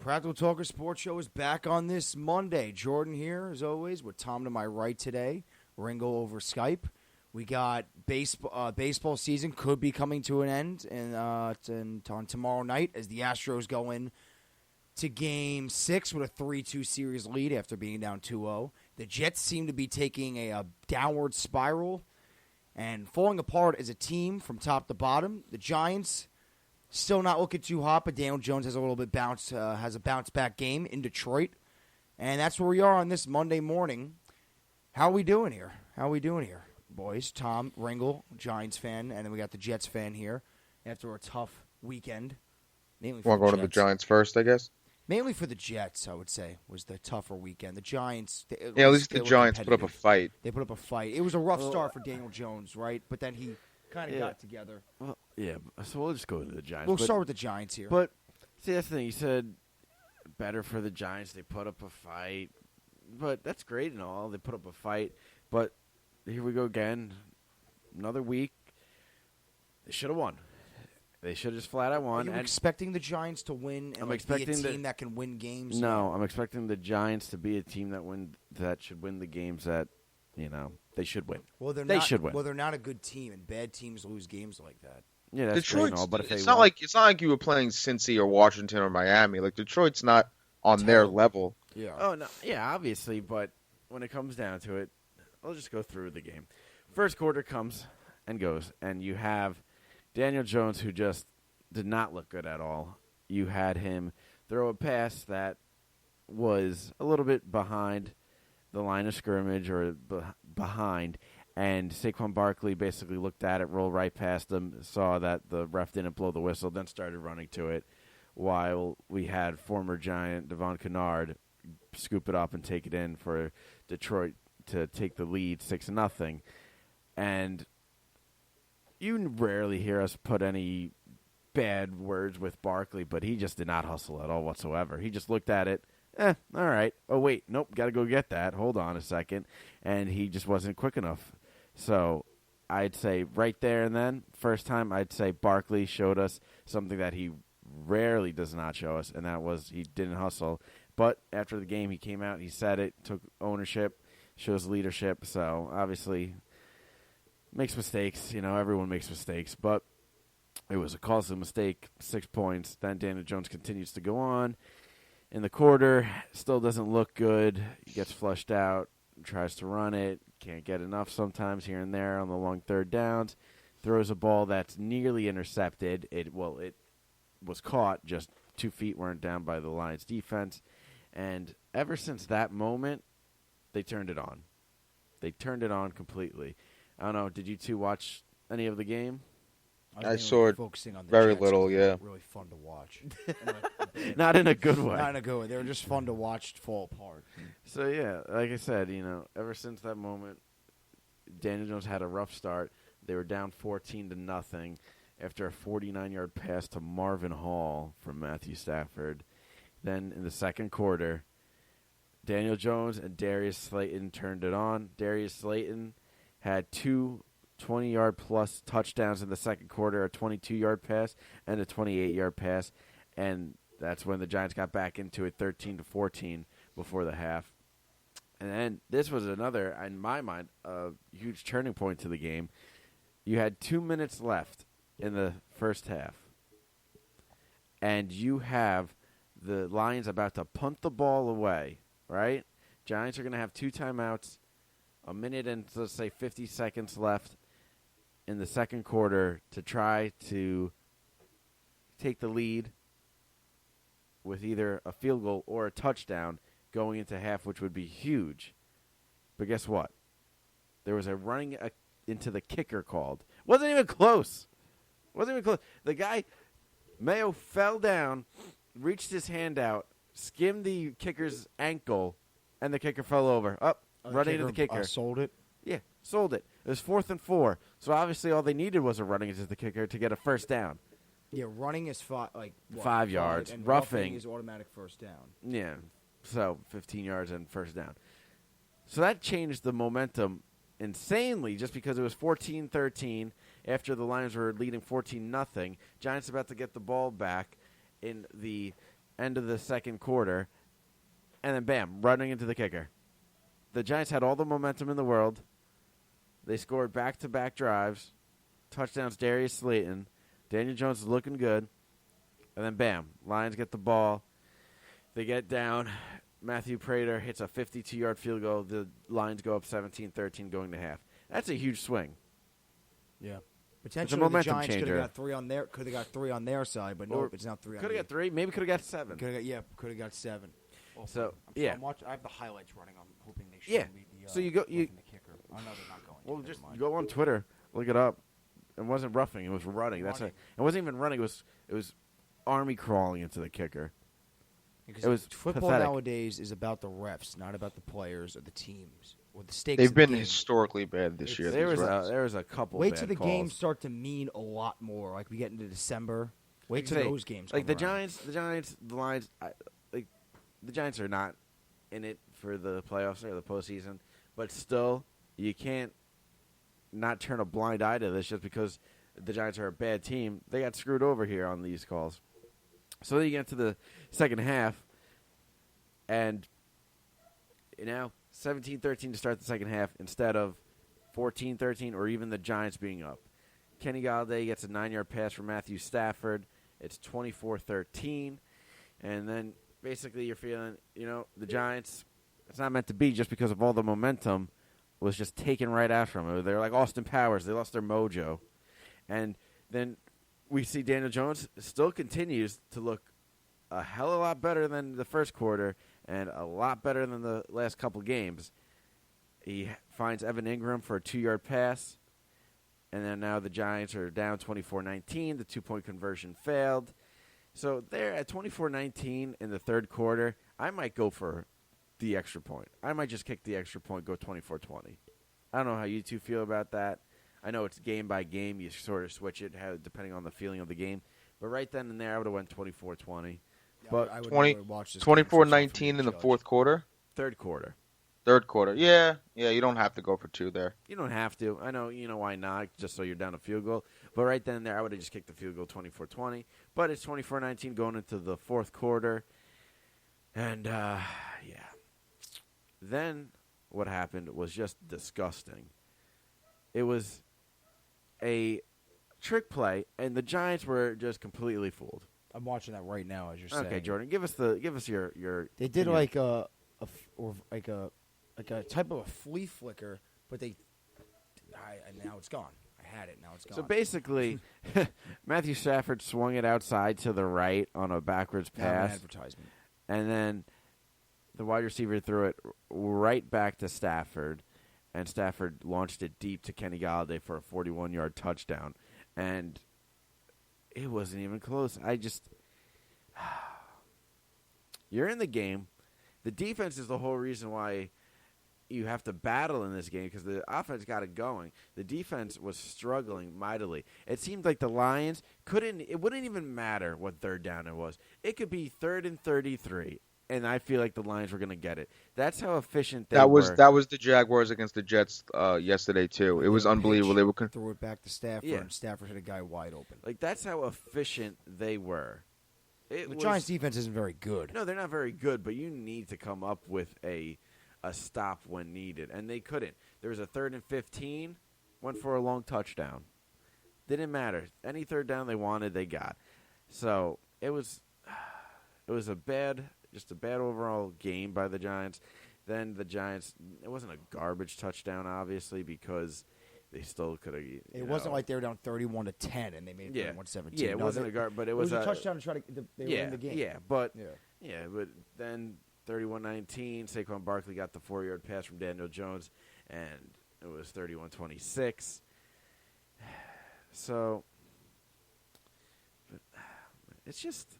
Practical Talker Sports Show is back on this Monday. Jordan here, as always, with Tom to my right today. Ringo over Skype. We got baseball season could be coming to an end on tomorrow night as the Astros go in to Game 6 with a 3-2 series lead after being down 2-0. The Jets seem to be taking a downward spiral and falling apart as a team from top to bottom. The Giants still not looking too hot, but Daniel Jones has a bounce-back game in Detroit. And that's where we are on this Monday morning. How are we doing here? Boys? Tom, Ringle, Giants fan, and then we got the Jets fan here after a tough weekend. Want to go to the Giants first, I guess? Mainly for the Jets, I would say, was the tougher weekend. The Giants... at least the Giants put up a fight. They put up a fight. It was a rough start for Daniel Jones, right? But then he kind of got together. Well, yeah, so we'll just go to the Giants. We'll start with the Giants here. But, see, that's the thing. You said better for the Giants. They put up a fight. But that's great and all. They put up a fight. But here we go again. Another week. They should have won. They should have just flat out won. Are you expecting the Giants to win and be a team that can win games? No, I'm expecting the Giants to be a team that should win the games that, they should win. Well, they should win. Well, they're not a good team, and bad teams lose games like that. Yeah, that's great and all, but if it's not like you were playing Cincy or Washington or Miami. Like, Detroit's not on their level. Yeah. Oh, no. Yeah, obviously, but when it comes down to it, I'll just go through the game. First quarter comes and goes, and you have Daniel Jones, who just did not look good at all. You had him throw a pass that was a little bit behind the line of scrimmage or behind, and Saquon Barkley basically looked at it, rolled right past him, saw that the ref didn't blow the whistle, then started running to it, while we had former Giant Devon Kennard scoop it up and take it in for Detroit to take the lead 6-0. And you rarely hear us put any bad words with Barkley, but he just did not hustle at all whatsoever. He just looked at it, all right. Oh, wait, nope, got to go get that. Hold on a second. And he just wasn't quick enough. So I'd say right there and then, first time, I'd say Barkley showed us something that he rarely does not show us, and that was he didn't hustle. But after the game, he came out, he said it, took ownership, shows leadership. So obviously makes mistakes. Everyone makes mistakes. But it was a costly mistake, 6 points. Then Daniel Jones continues to go on. In the quarter, still doesn't look good. He gets flushed out, tries to run it, can't get enough sometimes here and there on the long third downs. Throws a ball that's nearly intercepted. It was caught, just 2 feet weren't down by the Lions defense. And ever since that moment, they turned it on. They turned it on completely. I don't know, did you two watch any of the game? I saw it focusing on the very Jets. little, yeah. Really fun to watch. Not in a good way. Not in a good way. They were just fun to watch fall apart. So, yeah, like I said, ever since that moment, Daniel Jones had a rough start. They were down 14-0 after a 49-yard pass to Marvin Hall from Matthew Stafford. Then in the second quarter, Daniel Jones and Darius Slayton turned it on. Darius Slayton had 2 20-yard-plus touchdowns in the second quarter, a 22-yard pass and a 28-yard pass, and that's when the Giants got back into it 13-14 before the half. And then this was another, in my mind, a huge turning point to the game. You had 2 minutes left in the first half, and you have the Lions about to punt the ball away, right? Giants are going to have 2 timeouts, a minute and, let's say, 50 seconds left in the second quarter to try to take the lead with either a field goal or a touchdown going into half, which would be huge. But guess what? There was a running into the kicker called. Wasn't even close. The guy, Mayo, fell down, reached his hand out, skimmed the kicker's ankle, and the kicker fell over. Running into the kicker. Sold it? Yeah, sold it. It was 4th and 4. So obviously all they needed was a running into the kicker to get a first down. Yeah, running is 5 yards. And roughing is automatic first down. Yeah, so 15 yards and first down. So that changed the momentum insanely just because it was 14-13 after the Lions were leading 14-0. Giants about to get the ball back in the end of the second quarter, and then bam, running into the kicker. The Giants had all the momentum in the world. They scored back-to-back drives, touchdowns. Darius Slayton, Daniel Jones is looking good, and then bam, Lions get the ball. They get down. Matthew Prater hits a 52-yard field goal. The Lions go up 17-13 going to half. That's a huge swing. Yeah. Potentially the Giants could have got three on their side, but no, it's not three on Could have got 3, maybe could have got 7. Could have got 7. So, I have the highlights running. I'm hoping they show me the so you the kicker. Oh, no, they're not going to. Well, just go on Twitter, look it up. It wasn't roughing, it was running. It wasn't even running, it was army crawling into the kicker. Because it was football pathetic. Nowadays is about the refs, not about the players or the teams or the stakes. They've of been the game. historically bad this year. There was a couple. Wait bad till the calls. games start to mean a lot more. Like we get into December. Wait till those games. Like come the around. Giants, the Lions. The Giants are not in it for the playoffs or the postseason, but still, you can't not turn a blind eye to this just because the Giants are a bad team. They got screwed over here on these calls. So then you get to the second half, and 17-13 to start the second half instead of 14-13 or even the Giants being up. Kenny Galladay gets a 9-yard pass from Matthew Stafford. It's 24-13, and then basically you're feeling, the Giants, it's not meant to be just because of all the momentum was just taken right after them. They're like Austin Powers. They lost their mojo. And then we see Daniel Jones still continues to look a hell of a lot better than the first quarter and a lot better than the last couple games. He finds Evan Ingram for a 2-yard pass, and then now the Giants are down 24-19. The 2-point conversion failed. So they're at 24-19 in the third quarter. I might go for the extra point. I might just kick the extra point, go 24-20. I don't know how you two feel about that. I know it's game by game. You sort of switch it depending on the feeling of the game. But right then and there, I would have went 24-20. Yeah, but I would 24-19 in the fourth quarter? Third quarter. Third quarter. Yeah, you don't have to go for 2 there. You don't have to. I know, why not, just so you're down a field goal. But right then and there, I would have just kicked the field goal 24-20. But it's 24-19 going into the fourth quarter. And, Then what happened was just disgusting. It was a trick play, and the Giants were just completely fooled. I'm watching that right now as you're saying. Okay, Jordan, give us your. They did like a type of a flea flicker, but now it's gone. I had it, now it's gone. So basically, Matthew Stafford swung it outside to the right on a backwards pass. Advertisement. And then the wide receiver threw it right back to Stafford, and Stafford launched it deep to Kenny Galladay for a 41-yard touchdown. And it wasn't even close. You're in the game. The defense is the whole reason why you have to battle in this game because the offense got it going. The defense was struggling mightily. It seemed like the Lions it wouldn't even matter what third down it was. It could be 3rd and 33, and I feel like the Lions were going to get it. That's how efficient they were. That was the Jaguars against the Jets yesterday, too. It was unbelievable. They were threw it back to Stafford, and Stafford hit a guy wide open. Like, that's how efficient they were. The Giants' defense isn't very good. No, they're not very good, but you need to come up with a stop when needed, and they couldn't. There was a 3rd and 15, went for a long touchdown. Didn't matter. Any third down they wanted, they got. So it was a bad overall game by the Giants. Then the Giants, it wasn't a garbage touchdown, obviously, because they still could have. It wasn't like they were down 31-10 and they made it 31-17. Yeah, it wasn't a garbage, but it was a touchdown to try to win the game. But then 31-19, Saquon Barkley got the 4-yard pass from Daniel Jones, and it was 31-26. So it's just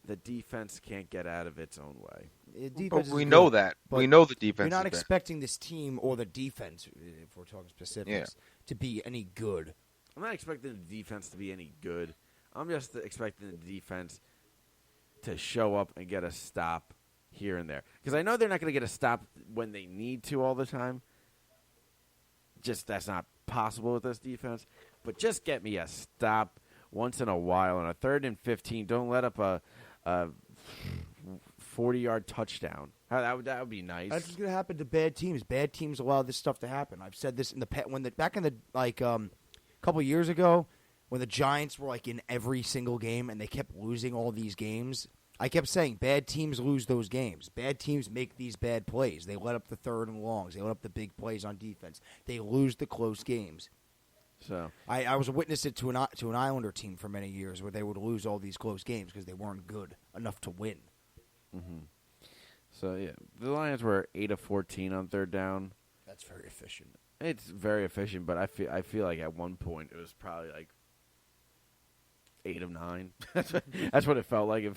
the defense can't get out of its own way. But we know that. We know the defense. You're not expecting this team or the defense, if we're talking specifics, to be any good. I'm not expecting the defense to be any good. I'm just expecting the defense to show up and get a stop here and there. Because I know they're not going to get a stop when they need to all the time. Just that's not possible with this defense. But just get me a stop once in a while. On a 3rd and 15, don't let up a 40-yard touchdown. That would be nice. That's what's going to happen to bad teams. Bad teams allow this stuff to happen. I've said this in the back in the couple years ago when the Giants were in every single game and they kept losing all these games. I kept saying bad teams lose those games. Bad teams make these bad plays. They let up the third and longs. They let up the big plays on defense. They lose the close games. So I was a witness to an Islander team for many years where they would lose all these close games because they weren't good enough to win. Mm-hmm. So, yeah, the Lions were 8 of 14 on third down. That's very efficient. It's very efficient, but I feel like at one point it was probably 8 of 9. That's what it felt like.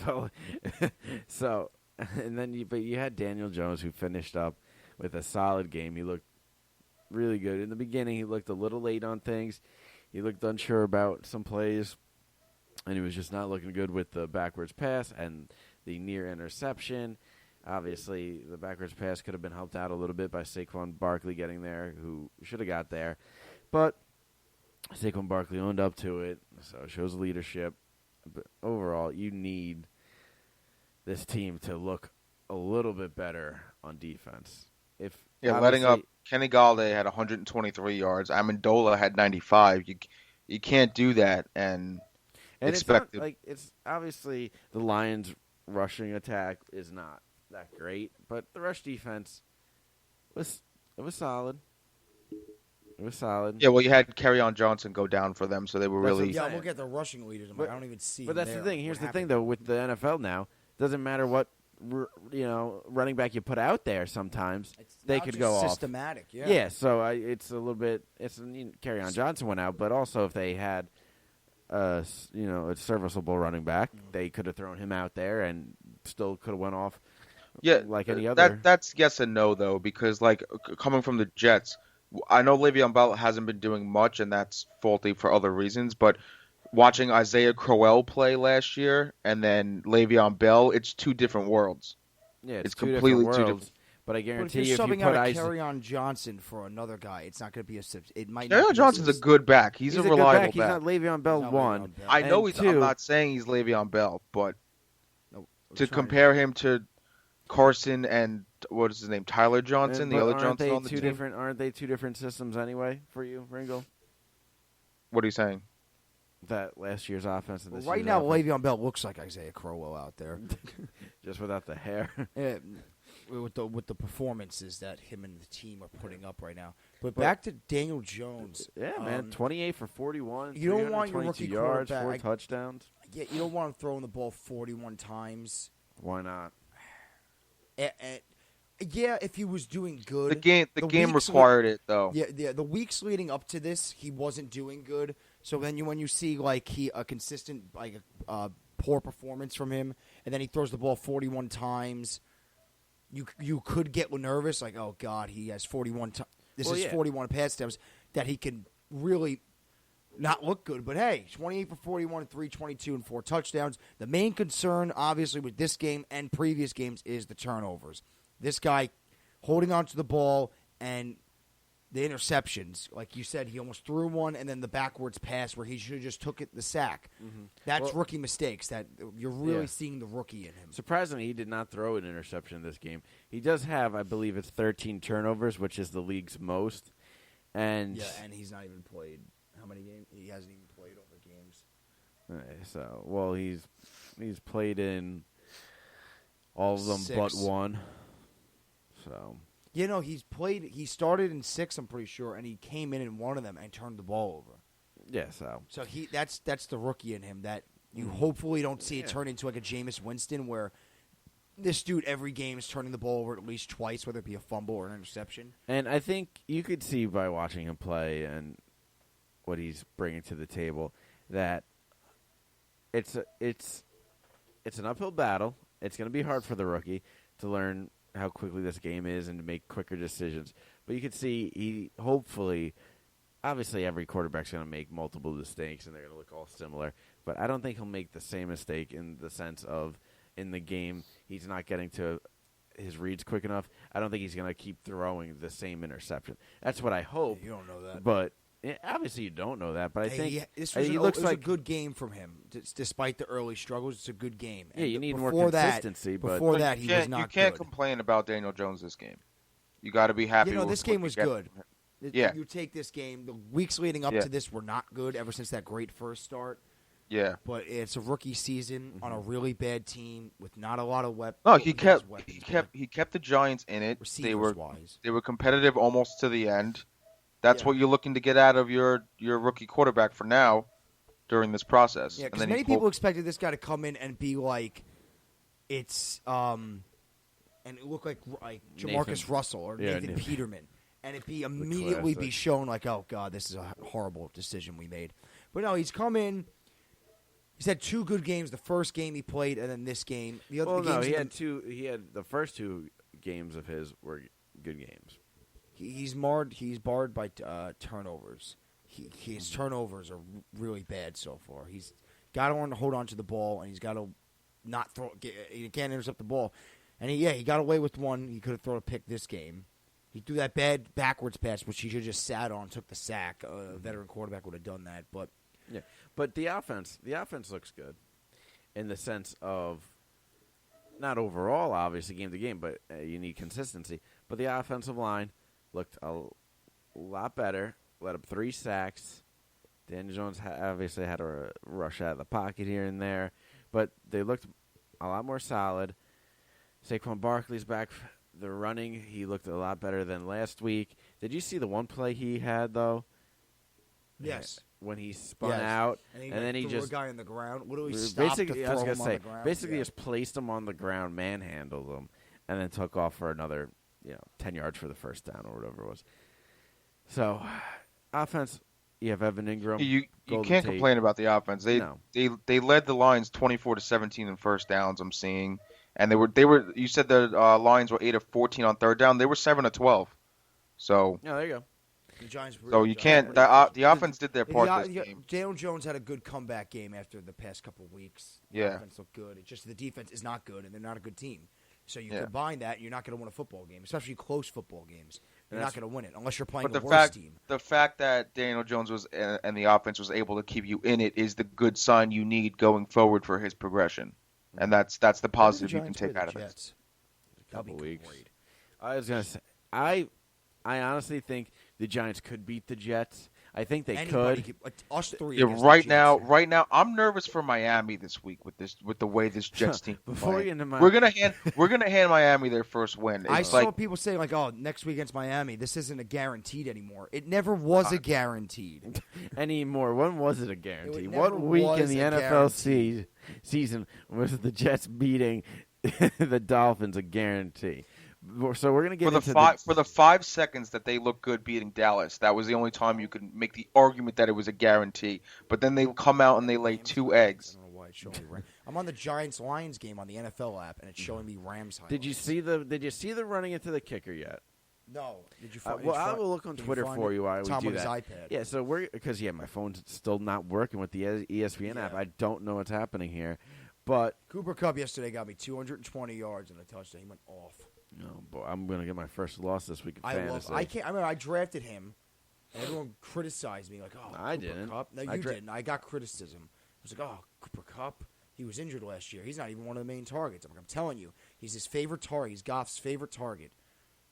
So, and then you had Daniel Jones who finished up with a solid game. He looked really good. In the beginning, he looked a little late on things. He looked unsure about some plays, and he was just not looking good with the backwards pass and the near interception. Obviously, the backwards pass could have been helped out a little bit by Saquon Barkley getting there, who should have got there. But Saquon Barkley owned up to it, so it shows leadership. But overall, you need this team to look a little bit better on defense. Letting up Kenny Galladay had 123 yards. Amendola had 95. You can't do that and expect it. It's obviously the Lions' rushing attack is not that great, but the rush defense was solid. It was solid. Yeah, well, you had Kerryon Johnson go down for them, so they were really. Yeah, we'll get the rushing leaders. I don't even see. But that's the thing. Here's the thing, though, with the NFL now, doesn't matter what running back you put out there. Sometimes they could go off. Systematic, yeah. Yeah, so it's a little bit. Kerryon Johnson went out, but also if they had a serviceable running back, they could have thrown him out there and still could have went off. Yeah, like any other. That's yes and no though, because coming from the Jets, I know Le'Veon Bell hasn't been doing much, and that's faulty for other reasons. But watching Isaiah Crowell play last year and then Le'Veon Bell, it's two different worlds. Yeah, it's completely two different. But I guarantee if you, you're if you subbing put out a Kerryon Johnson for another guy, it's not going to be it might. Kerryon Johnson's a good back. He's a reliable back. He's not Le'Veon Bell one. I know he's. I'm not saying he's Le'Veon Bell, but to compare him to Carson and what is his name, Tyler Johnson, the other Johnson on the team. Aren't they two different systems anyway for you, Ringo? What are you saying? That last year's offense and this right year's now, offense. Le'Veon Bell looks like Isaiah Crowell out there, just without the hair. Yeah, with the performances that him and the team are putting up right now. But back to Daniel Jones. Yeah, man, 28 for 41. You don't want your rookie yards, quarterback. 4 touchdowns. Yeah, you don't want him throwing the ball 41 times. Why not? Yeah, if he was doing good. The game required it, though. Yeah, the weeks leading up to this, he wasn't doing good. So then when you see a consistent poor performance from him, and then he throws the ball 41 times, you could get nervous. Like, oh God, he has 41. This is 41 pass attempts that he can really not look good. But hey, 28 for 41, 322, and 4 touchdowns. The main concern, obviously, with this game and previous games is the turnovers. This guy holding on to the ball and the interceptions. Like you said, he almost threw one, and then the backwards pass where he should have just took the sack. Mm-hmm. That's rookie mistakes that you're really seeing the rookie in him. Surprisingly, he did not throw an interception in this game. He does have, I believe it's 13 turnovers, which is the league's most. And he's not even played. How many games? He hasn't even played all the games. He's played in all of them 6. but one. So he started in 6, I'm pretty sure, and he came in one of them and turned the ball over. Yeah, so that's the rookie in him that you hopefully don't see it turn into like a Jameis Winston where this dude every game is turning the ball over at least twice, whether it be a fumble or an interception. And I think you could see by watching him play and what he's bringing to the table that it's an uphill battle. It's going to be hard for the rookie to learn how quickly this game is and to make quicker decisions. But you can see he hopefully, obviously every quarterback's going to make multiple mistakes and they're going to look all similar. But I don't think he'll make the same mistake in the sense of in the game he's not getting to his reads quick enough. I don't think he's going to keep throwing the same interception. That's what I hope. You don't know that. But obviously you don't know that, but I think this he was, looks it was like a good game from him. Despite the early struggles, it's a good game. Yeah, And you need more before consistency. Before that, he was not You can't good. complain about Daniel Jones this game. You got to be happy. With this what game you was get. good. Yeah. You take this game. The weeks leading up Yeah. to this were not good ever since that great first start. Yeah. But it's a rookie season on a really bad team with not a lot of weapons. No, he kept the Giants in it. Receivers-wise. They were competitive almost to the end. That's Yeah. what you're looking to get out of your rookie quarterback for now during this process. Yeah, And because then many people expected this guy to come in and be like, and it looked like Jamarcus Nathan. Russell or Yeah, Nathan Nathan. Peterman, and it be immediately be classic. shown like, oh god, this is a horrible decision we made. But no, he's come in. He's had 2 good games. The first game he played, and then this game. The other Well, no, games he in had two. He had the first 2 games of his were good games. He's barred by turnovers. His turnovers are really bad so far. He's got to hold on to the ball, and he's got to not throw. He can't intercept the ball. And he got away with one. He could have thrown a pick this game. He threw that bad backwards pass, which he should have just sat on, took the sack. A veteran quarterback would have done that. But Yeah, but the offense looks good in the sense of not overall, obviously game to game, but you need consistency. But the offensive line looked a lot better. Let up 3 sacks. Daniel Jones obviously had a rush out of the pocket here and there, but they looked a lot more solid. Saquon Barkley's back. The running, he looked a lot better than last week. Did you see the one play he had, though? yes, When he spun Yes. out, and then he threw just a guy on the ground. What do we stop to basically, throw I was him gonna on say, the ground? basically Yeah. just placed him on the ground, manhandled him, and then took off for another, 10 yards for the first down or whatever it was. So, offense, you have Evan Ingram. You Golden can't Tate. complain about the offense. No. They led the Lions 24-17 in first downs. I'm seeing, and they were. You said the Lions were 8 of 14 on third down. They were 7 of 12. So Yeah, there you go. The Giants so you can't. The offense did their part this game. Daniel Jones had a good comeback game after the past couple of weeks. The Yeah. offense looked good. It's just the defense is not good, and they're not a good team. So you Yeah. combine that, you're not going to win a football game, especially close football games. You're And not that's- going to win it unless you're playing But the the worst team. fact that Daniel Jones was and the offense was able to keep you in it is the good sign you need going forward for his progression, and that's the positive you can take out of it. Jets. Couple That'd be weeks. great. I was gonna say, I honestly think the Giants could beat the Jets. I think they Anybody could. us three. Yeah, against the right Jets. now, I'm nervous for Miami this week with the way this Jets team. Before we playing. get into we're gonna hand Miami their first win. I It's saw like people saying like, "Oh, next week against Miami, this isn't a guaranteed anymore." It never was a guaranteed. anymore. When was it a guarantee? It never What week in was the a NFL guarantee. season was the Jets beating the Dolphins a guarantee? So we're gonna get for the 5 seconds that they looked good beating Dallas. That was the only time you could make the argument that it was a guarantee. But then they come out and they lay 2 eggs. I don't know why it's showing me Rams. I'm on the Giants Lions game on the NFL app, and it's showing me Rams highlights. Did you see the running into the kicker yet? No. Did you find? Well, I will look on can Twitter find for it? you while we Tom do on his that. iPad. Yeah, so because my phone's still not working with the ESPN app. Yeah. I don't know what's happening here, but Cooper Kupp yesterday got me 220 yards and a touchdown. He went off. oh boy, I'm gonna get my first loss this week in I fantasy. remember I drafted him, and everyone criticized me like, "Oh, I Cooper didn't. Kupp." No, I you dra- didn't. I got criticism. I was like, "Oh, Cooper Kupp. He was injured last year. He's not even one of the main targets." I'm telling you, he's his favorite target. He's Goff's favorite target,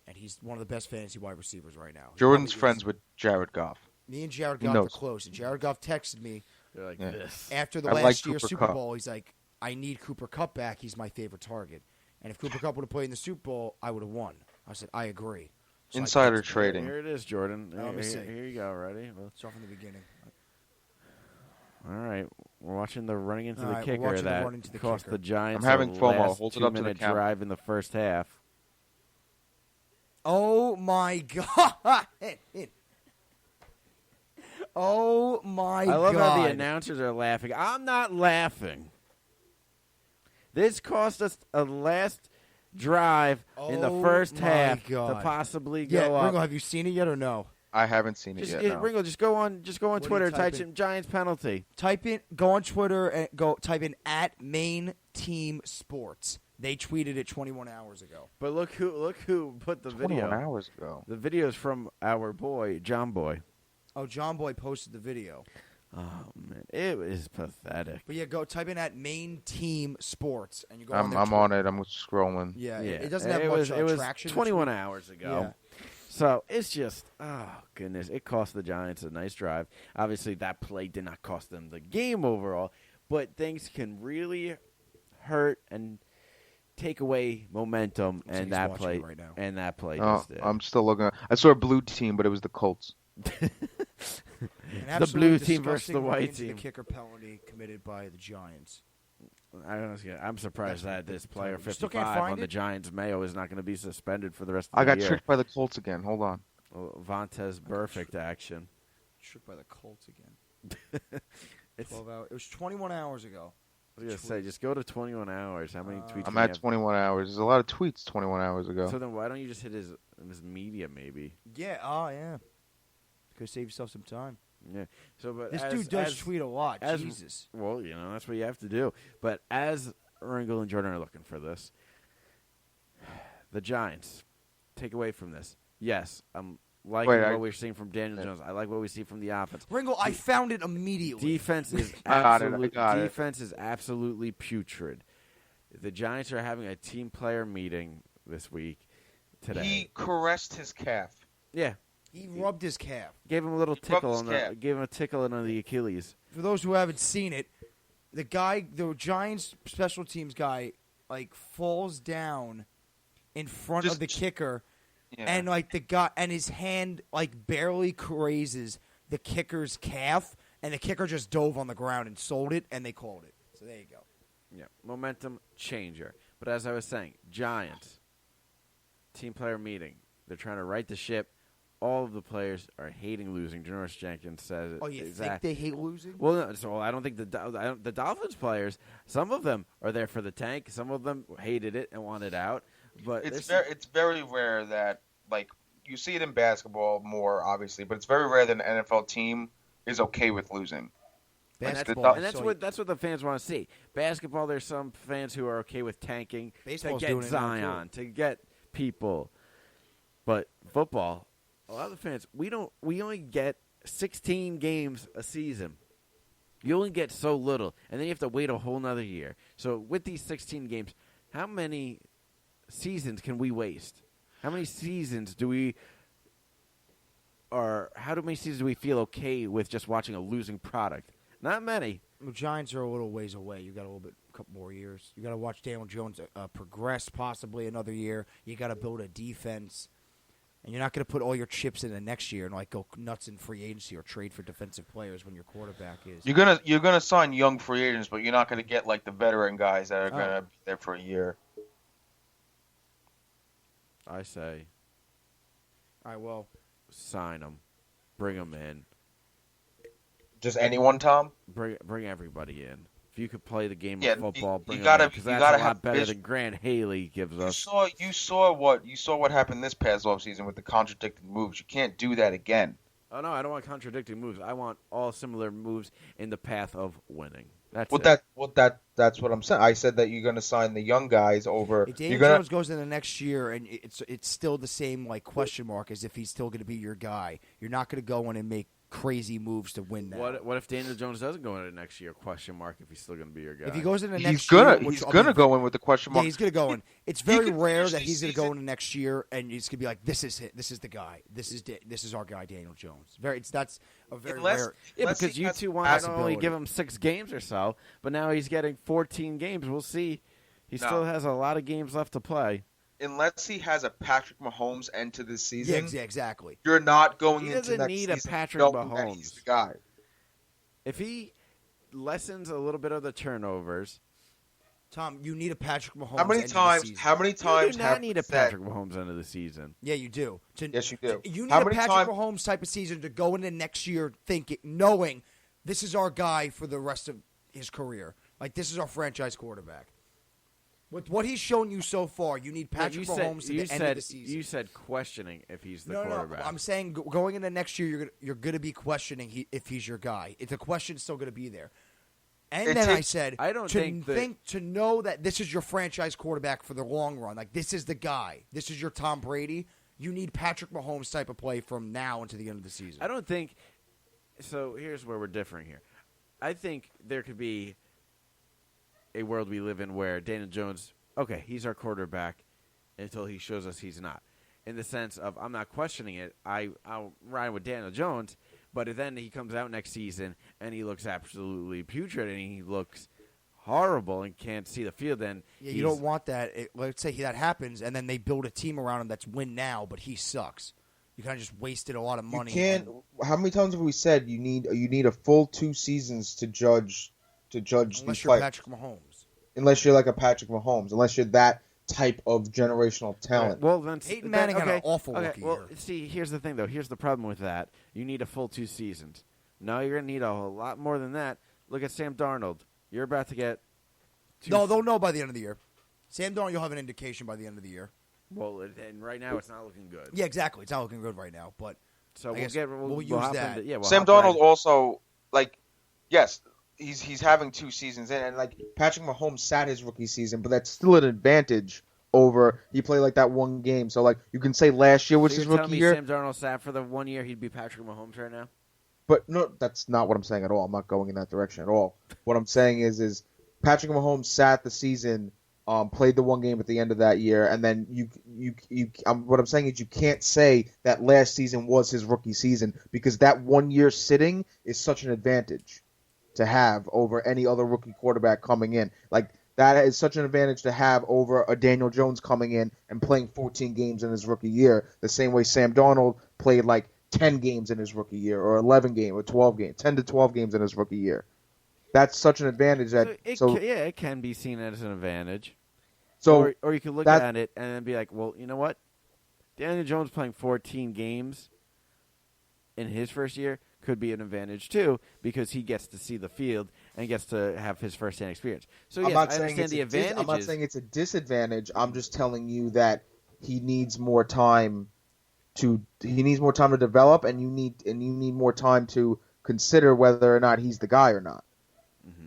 and he's one of the best fantasy wide receivers right now. He Jordan's probably friends is. with Jared Goff. Me and Jared He Goff are knows. close, and Jared Goff texted me They're like Yeah. this. after the I like last year's Cooper Super Kupp. Bowl. He's like, "I need Cooper Kupp back. He's my favorite target." And if Cooper Kupp would have played in the Super Bowl, I would have won. I said, "I agree." So I Insider texted him. trading. Here it is, Jordan. Let me see. Here you go. Ready? Well, Start from the beginning. all right, we're watching the running into All the right, we're kicker watching the that run into the cost kicker. the Giants. I'm having the FOMO. last Hold it up to the 2-minute camera. drive in the first half. Oh my god! Oh my god! I love how the announcers are laughing. I'm not laughing. This cost us a last drive in the Oh first my half God. to possibly Yeah, go up. Ringo, have you seen it yet or no? I haven't seen it Just, yet. yeah, no. Ringo, just go on do you Twitter, type type in? in Giants penalty. Go on Twitter and type in @main team sports. They tweeted it 21 hours ago. But look who put the 21 video. hours ago. The video is from our boy John Boy. Oh, John Boy posted the video. Oh man, it is pathetic. But yeah, go type in at Main Team Sports, and you go. I'm on it. I'm scrolling. Yeah, Yeah, it doesn't have much traction. It was 21 hours ago. Yeah. So it's just, oh goodness, it cost the Giants a nice drive. Obviously, that play did not cost them the game overall, but things can really hurt and take away momentum, and that play right now. and that play. Oh, just did. I'm still looking. I saw a blue team, but it was the Colts. The blue team versus the white team. The kicker penalty committed by the Giants. I'm surprised that this player You still can't 55 find on the it? Giants Mayo is not going to be suspended for the rest of I the got year. tricked by the Colts again. Hold on. Vontez perfect action. Tricked by the Colts again. 12 hours. It was 21 hours ago. I was going to say, just go to 21 hours. How many tweets I'm do you at have? 21 hours. There's a lot of tweets 21 hours ago. So then why don't you just hit his media maybe? Yeah. Oh, yeah. Could save yourself some time. Yeah. So, but This dude does tweet a lot. Jesus. Well, that's what you have to do. But as Ringo and Jordan are looking for this, the Giants take away from this. Yes, I'm liking what we're seeing from Daniel Jones. I like what we see from the offense. Ringo, I found it immediately. Defense is got absolutely putrid. The Giants are having a team player meeting this week today. He caressed his calf. Yeah. He rubbed his calf. Gave him a little tickle gave him a tickle on the Achilles. For those who haven't seen it, the Giants special teams guy, falls down in front of the kicker, and the guy and his hand barely grazes the kicker's calf, and the kicker just dove on the ground and sold it, and they called it. So there you go. Yeah, momentum changer. But as I was saying, Giants team player meeting. They're trying to right the ship. All of the players are hating losing. Janoris Jenkins says it. Oh, you think they hate losing? Well, no, so I don't think the Dolphins players. Some of them are there for the tank. Some of them hated it and wanted out. But it's very rare that you see it in basketball more obviously, but it's very rare that an NFL team is okay with losing. Basketball, and that's what the fans want to see. Basketball, there's some fans who are okay with tanking Baseball's to doing get it now, Zion, to get people. But football, a lot of the fans, we only get 16 games a season. You only get so little, and then you have to wait a whole nother year. So with these 16 games, how many seasons can we waste? How many seasons do we feel okay with just watching a losing product? Not many. The Giants are a little ways away. You got a couple more years. You got to watch Daniel Jones progress possibly another year. You got to build a defense. And you're not going to put all your chips in the next year and go nuts in free agency or trade for defensive players when your quarterback is. You're gonna sign young free agents, but you're not gonna get the veteran guys that are gonna be there for a year. I say, all right, well, sign them, bring them in. Just anyone, Tom? Bring everybody in. If you could play the game of football, bring them in, because that's a lot better than Grant Haley gives us. You saw what happened this past offseason with the contradicting moves. You can't do that again. Oh no, I don't want contradicting moves. I want all similar moves in the path of winning. That's that's what I'm saying. I said that you're going to sign the young guys over. If Daniel Jones goes in the next year and it's still the same question mark as if he's still going to be your guy, you're not going to go in and make crazy moves to win that. What if Daniel Jones doesn't go into next year? Question mark. If he's still going to be your guy. If he goes into next year, he's gonna go in with the question mark. Yeah, he's gonna go in. It's very rare that he's gonna go into next year and he's gonna be like, "This is it. This is the guy. This is our guy, Daniel Jones." That's a very rare. Yeah, because you two want to only give him 6 games or so, but now he's getting 14 games. We'll see. He still has a lot of games left to play. Unless he has a Patrick Mahomes end to this season, yeah, exactly. You're not going into next season. He doesn't need a Patrick Mahomes. He's the guy. If he lessens a little bit of the turnovers, Tom, you need a Patrick Mahomes. How many times? You do not need a Patrick Mahomes end of the season. Yeah, you do. Yes, you do. You need a Patrick Mahomes type of season to go into next year knowing this is our guy for the rest of his career. This is our franchise quarterback. With what he's shown you so far, you need Patrick Mahomes to the end of the season. You said questioning if he's the quarterback. No, I'm saying going into next year, you're going to be questioning if he's your guy. The question's still going to be there. And I said, I don't to know that this is your franchise quarterback for the long run. This is the guy. This is your Tom Brady. You need Patrick Mahomes type of play from now until the end of the season. I don't think So here's where we're differing here. I think there could be a world we live in where Daniel Jones, okay, he's our quarterback until he shows us he's not. In the sense of, I'm not questioning it. I'll ride with Daniel Jones, but then he comes out next season and he looks absolutely putrid and he looks horrible and can't see the field. And you don't want that. Let's say that happens, and then they build a team around him that's win now, but he sucks. You kind of just wasted a lot of money. You can't. How many times have we said you need a full 2 seasons to judge unless you're Patrick Mahomes. Unless you're like a Patrick Mahomes, unless you're that type of generational talent. Right. Well, then Peyton Manning had an awful rookie year. See, here's the thing, though. Here's the problem with that. You need a full 2 seasons. No, you're going to need a whole lot more than that. Look at Sam Darnold. You're about to get No, they'll know by the end of the year. Sam Darnold, you'll have an indication by the end of the year. Well, and right now it's not looking good. Yeah, exactly. It's not looking good right now, but so we'll use that. Sam Darnold also, yes, he's having 2 seasons in, and Patrick Mahomes sat his rookie season, but that's still an advantage over he played that one game. So you can say last year was his rookie year. Sam Darnold sat for the 1 year, he'd be Patrick Mahomes right now. But no, that's not what I'm saying at all. I'm not going in that direction at all. What I'm saying is Patrick Mahomes sat the season. Played the 1 game at the end of that year, and then what I'm saying is you can't say that last season was his rookie season because that 1 year sitting is such an advantage to have over any other rookie quarterback coming in. That is such an advantage to have over a Daniel Jones coming in and playing 14 games in his rookie year, the same way Sam Darnold played 10 games in his rookie year, or 11 games, or 12 games, 10 to 12 games in his rookie year. That's such an advantage that it can be seen as an advantage. So or you can look at it and then be like, well, you know what? Daniel Jones playing 14 games in his first year could be an advantage too because he gets to see the field and gets to have his first-hand experience. So yes, I understand the advantages. I'm not saying it's a disadvantage. I'm just telling you that he needs more time to develop, and you need more time to consider whether or not he's the guy or not. Mm-hmm.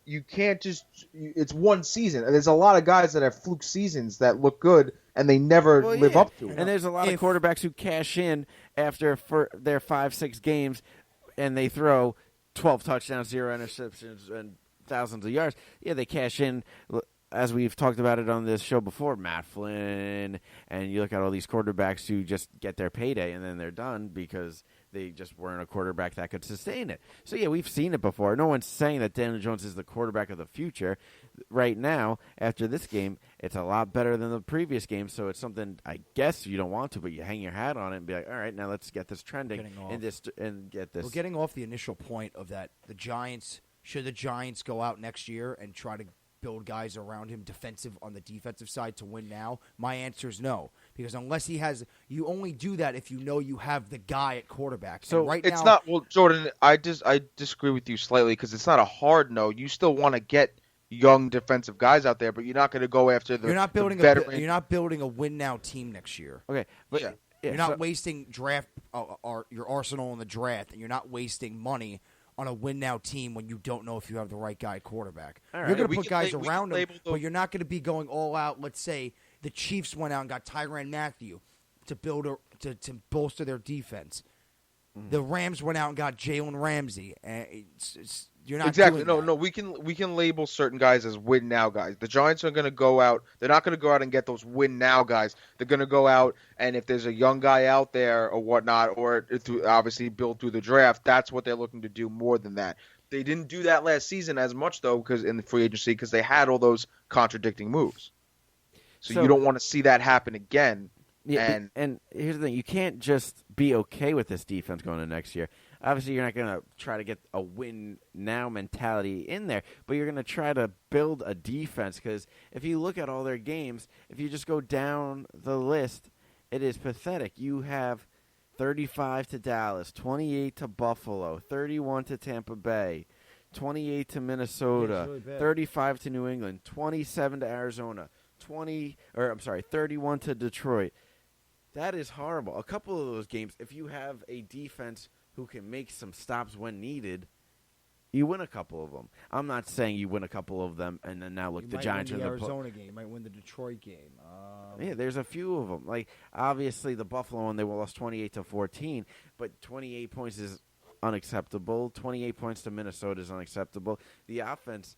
You can't just. It's 1 season. There's a lot of guys that have fluke seasons that look good and they never live up to it. And there's a lot of quarterbacks who cash in after their 5-6 games, and they throw 12 touchdowns, 0 interceptions, and thousands of yards. Yeah, they cash in. As we've talked about it on this show before, Matt Flynn, and you look at all these quarterbacks who just get their payday and then they're done because they just weren't a quarterback that could sustain it. So, yeah, we've seen it before. No one's saying that Daniel Jones is the quarterback of the future. Right now, after this game, it's a lot better than the previous game, so it's something I guess you don't want to, but you hang your hat on it and be like, all right, now let's get this trending and get this. We're getting off the initial point of that. Should the Giants go out next year and try to build guys around him on the defensive side to win now? My answer is no, because unless he has, you only do that if you know you have the guy at quarterback. So it's not. Well, Jordan, I disagree with you slightly because it's not a hard no. You still want to get young defensive guys out there, but you're not going to go after the. You're not building a win now team next year. Okay, but you're not wasting draft your arsenal in the draft, and you're not wasting money on a win-now team when you don't know if you have the right guy at quarterback. Right. You're going to put guys around him, but you're not going to be going all out. Let's say the Chiefs went out and got Tyrann Mathieu to bolster their defense. Mm-hmm. The Rams went out and got Jalen Ramsey. You're not exactly. Doing No. We can label certain guys as win now guys. The Giants are going to go out. They're not going to go out and get those win now guys. They're going to go out, and if there's a young guy out there or whatnot, or obviously build through the draft, that's what they're looking to do more than that. They didn't do that last season as much though, because in the free agency, because they had all those contradicting moves. So you don't want to see that happen again. Yeah, and here's the thing: you can't just be okay with this defense going into next year. Obviously, you're not going to try to get a win-now mentality in there, but you're going to try to build a defense because if you look at all their games, if you just go down the list, it is pathetic. You have 35 to Dallas, 28 to Buffalo, 31 to Tampa Bay, 28 to Minnesota, really 35 to New England, 27 to Arizona, 31 to Detroit. That is horrible. A couple of those games, if you have a defense who can make some stops when needed, you win a couple of them. I'm not saying you win a couple of them and then now look, the Giants are in the Arizona game. You might win the Detroit game. Yeah, there's a few of them. Like obviously the Buffalo one, they lost 28-14, but 28 points is unacceptable. 28 points to Minnesota is unacceptable. The offense,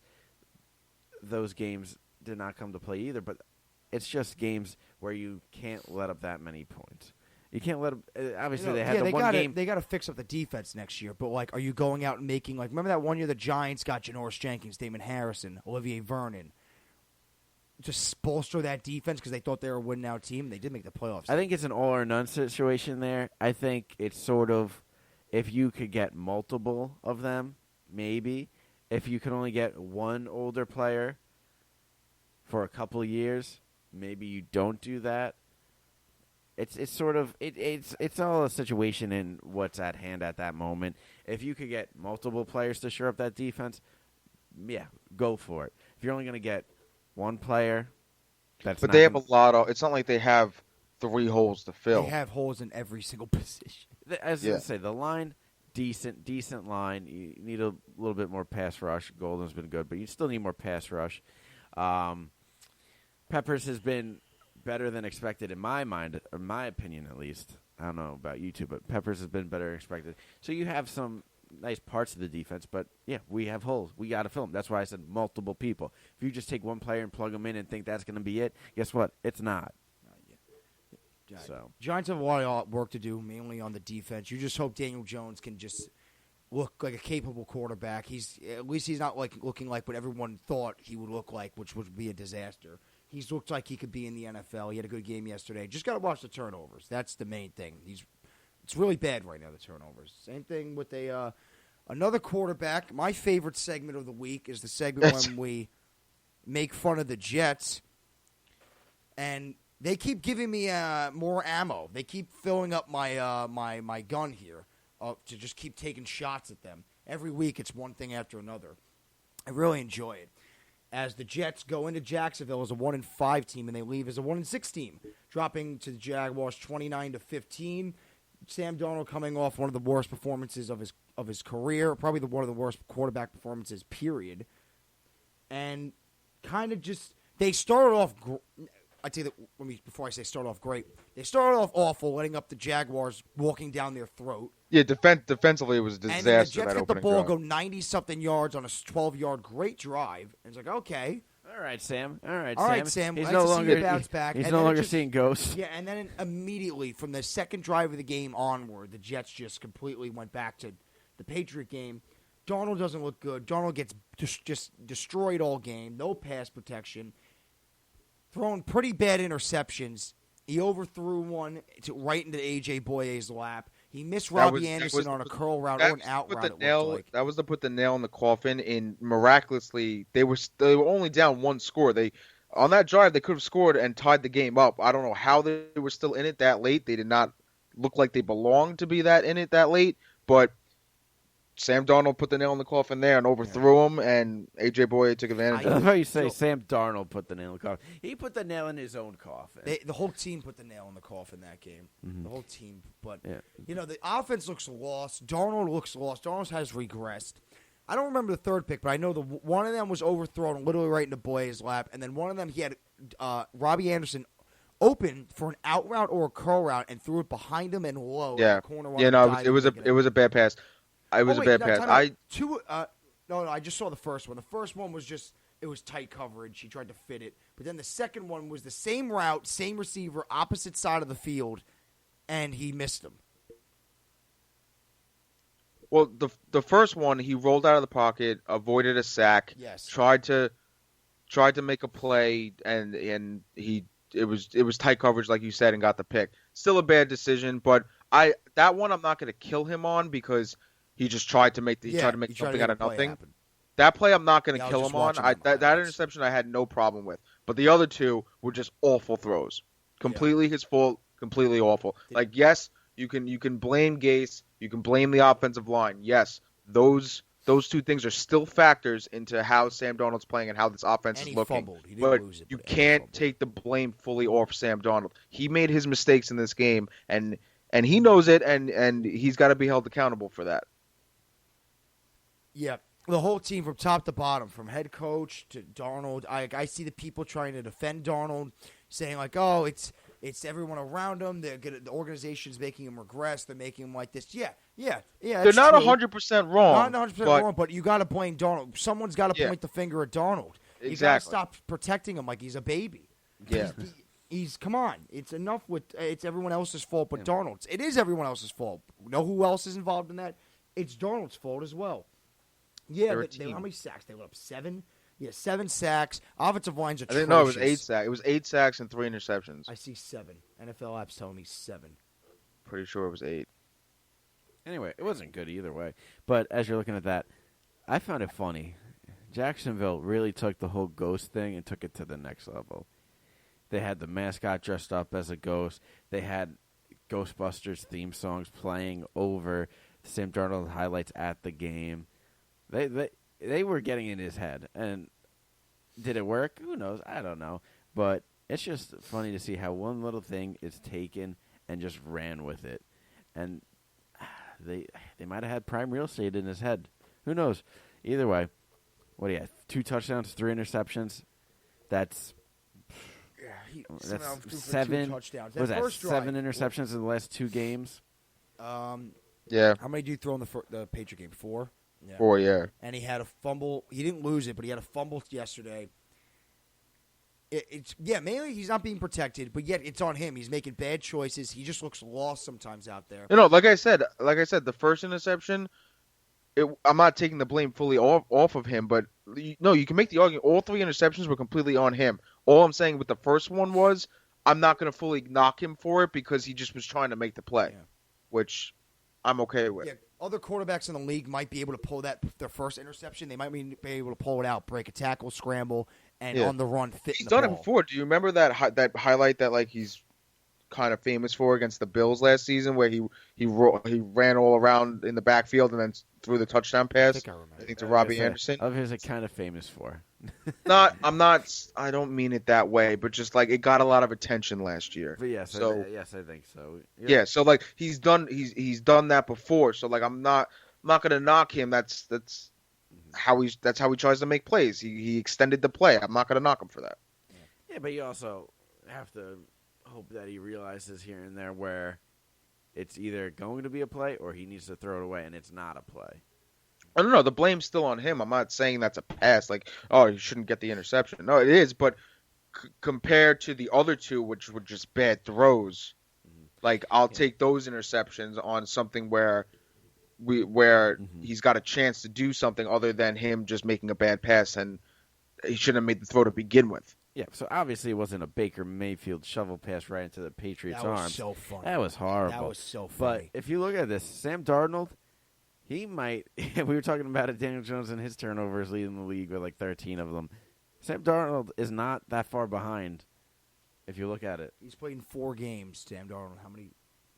those games did not come to play either, but it's just games where you can't let up that many points. You can't let them. Obviously, they had the one game. They got to fix up the defense next year. But like, are you going out and making like? Remember that one year the Giants got Janoris Jenkins, Damon Harrison, Olivier Vernon, just bolster that defense because they thought they were a win-now team. They did make the playoffs. I think it's an all or none situation there. I think it's sort of if you could get multiple of them, maybe. If you can only get one older player for a couple of years, maybe you don't do that. It's sort of it's all a situation in what's at hand at that moment. If you could get multiple players to shore up that defense, yeah, go for it. If you're only going to get one player, they have a lot of. It's not like they have 3 holes to fill. They have holes in every single position. As I say, the line decent line. You need a little bit more pass rush. Golden's been good, but you still need more pass rush. Peppers has been better than expected in my mind, or my opinion at least. I don't know about you two, but Peppers has been better than expected. So you have some nice parts of the defense, but yeah, we have holes. We got to fill them. That's why I said multiple people. If you just take one player and plug them in and think that's going to be it, guess what? It's not. So Giants have a lot of work to do, mainly on the defense. You just hope Daniel Jones can just look like a capable quarterback. At least he's not like looking like what everyone thought he would look like, which would be a disaster. He's looked like he could be in the NFL. He had a good game yesterday. Just got to watch the turnovers. That's the main thing. It's really bad right now, the turnovers. Same thing with another quarterback. My favorite segment of the week is the segment when we make fun of the Jets. And they keep giving me more ammo. They keep filling up my my gun here to just keep taking shots at them. Every week it's one thing after another. I really enjoy it. As the Jets go into Jacksonville as a 1-5 team and they leave as a 1-6 team, dropping to the Jaguars 29-15. Sam Darnold coming off one of the worst performances of his career, probably one of the worst quarterback performances, period. And kind of just they started off. I'd say that before I say start off great, they started off awful, letting up the Jaguars walking down their throat. Yeah, defensively it was a disaster. And then the Jets that get the opening ball, drive. go 90-something yards on a 12-yard great drive. And it's like, okay. all right, Sam. All right, Sam. He's Nice no to see longer you bounce back. He's And no then it longer just- seeing ghosts. Yeah, and then immediately from the second drive of the game onward, the Jets just completely went back to the Patriot game. Darnold doesn't look good. Darnold gets just destroyed all game. No pass protection. Throwing pretty bad interceptions. He overthrew one right into A.J. Boye's lap. He missed Robbie Anderson on a curl route or an out route. That was to put the nail in the coffin. In miraculously, they were only down one score. On that drive they could have scored and tied the game up. I don't know how they were still in it that late. They did not look like they belonged to be in it that late. But Sam Darnold put the nail in the coffin there and overthrew him, and A.J. Boye took advantage of That's it. how you say Sam Darnold put the nail in the coffin. He put the nail in his own coffin. The whole team put the nail in the coffin that game. Mm-hmm. The whole team. But, Yeah. The offense looks lost. Darnold looks lost. Darnold has regressed. I don't remember the third pick, but I know one of them was overthrown literally right into Boye's lap, and then one of them he had Robbie Anderson open for an out route or a curl route and threw it behind him and low. Yeah, In the corner it was a bad pass. It was a bad pass. I just saw the first one. The first one was it was tight coverage. He tried to fit it. But then the second one was the same route, same receiver, opposite side of the field, and he missed him. Well, the first one, he rolled out of the pocket, avoided a sack, Yes. tried to make a play, and it was tight coverage like you said, and got the pick. Still a bad decision, but that one I'm not going to kill him on because he just tried to make something out of nothing. Happen. That play I'm not going to Yeah, I was kill just him on. watching That highlights. interception I had no problem with, but the other two were just awful throws. Completely his fault. Completely awful. Like yes, you can blame Gase. You can blame the offensive line. Yes, those two things are still factors into how Sam Darnold's playing and how this offense And is he looking. fumbled. He didn't But lose it, you but he can't fumbled. take the blame fully off Sam Darnold. He made his mistakes in this game, and he knows it, and he's got to be held accountable for that. Yeah, the whole team from top to bottom, from head coach to Darnold. I see the people trying to defend Darnold, saying like, "Oh, It's everyone around him. They're good. The organization's making him regress. They're making him like this. Yeah. They're not 100% wrong. Not 100% wrong, but you got to blame Darnold. Someone's got to point the finger at Darnold. Exactly. You got to stop protecting him like he's a baby. Yeah. He's come on. It's enough with it's everyone else's fault, but Darnold's. It is everyone else's fault. Know who else is involved in that? It's Darnold's fault as well. Yeah, but how many sacks? They went up 7. Yeah, 7 sacks. Offensive line's atrocious. It was 8 sacks. It was 8 sacks and 3 interceptions. I see 7. NFL app's telling me 7. Pretty sure it was 8. Anyway, it wasn't good either way. But as you're looking at that, I found it funny. Jacksonville really took the whole ghost thing and took it to the next level. They had the mascot dressed up as a ghost. They had Ghostbusters theme songs playing over Sam Darnold highlights at the game. They were getting in his head. And did it work? Who knows? I don't know. But it's just funny to see how one little thing is taken and just ran with it. And they might have had prime real estate in his head. Who knows? Either way, what do you have? 2 touchdowns, 3 interceptions. That's 7 touchdowns. Was that 7 interceptions in the last 2 games? Yeah. How many did you throw in the Patriot game? 4? Yeah. 4, yeah. And he had a fumble. He didn't lose it, but he had a fumble yesterday. Mainly he's not being protected, but yet it's on him. He's making bad choices. He just looks lost sometimes out there. Like I said, the first interception, I'm not taking the blame fully off of him, but you can make the argument all 3 interceptions were completely on him. All I'm saying with the first one was I'm not going to fully knock him for it because he just was trying to make the play, which I'm okay with. Yeah, other quarterbacks in the league might be able to pull their first interception. They might be able to pull it out, break a tackle, scramble, and on the run fit. He's done it before. Do you remember that highlight that like he's kind of famous for against the Bills last season, where he ran all around in the backfield and then threw the touchdown pass? I think to Robbie Anderson. Of his, kind of famous for. I don't mean it that way, but just like it got a lot of attention last year. But yes, I think so. Yeah, so like he's done that before. So like I'm not gonna knock him. That's how he tries to make plays. He extended the play. I'm not gonna knock him for that. Yeah, but you also have to hope that he realizes here and there where it's either going to be a play or he needs to throw it away, and it's not a play. I don't know. The blame's still on him. I'm not saying that's a pass. Like, oh, you shouldn't get the interception. No, it is. But compared to the other 2, which were just bad throws, like I'll take those interceptions on something where he's got a chance to do something other than him just making a bad pass, and he shouldn't have made the throw to begin with. Yeah, so obviously it wasn't a Baker Mayfield shovel pass right into the Patriots' arms. That was so funny. That was horrible. That was so funny. But if you look at this, Sam Darnold, he might – we were talking about it, Daniel Jones and his turnovers leading the league with like 13 of them. Sam Darnold is not that far behind if you look at it. He's played in 4 games, Sam Darnold. How many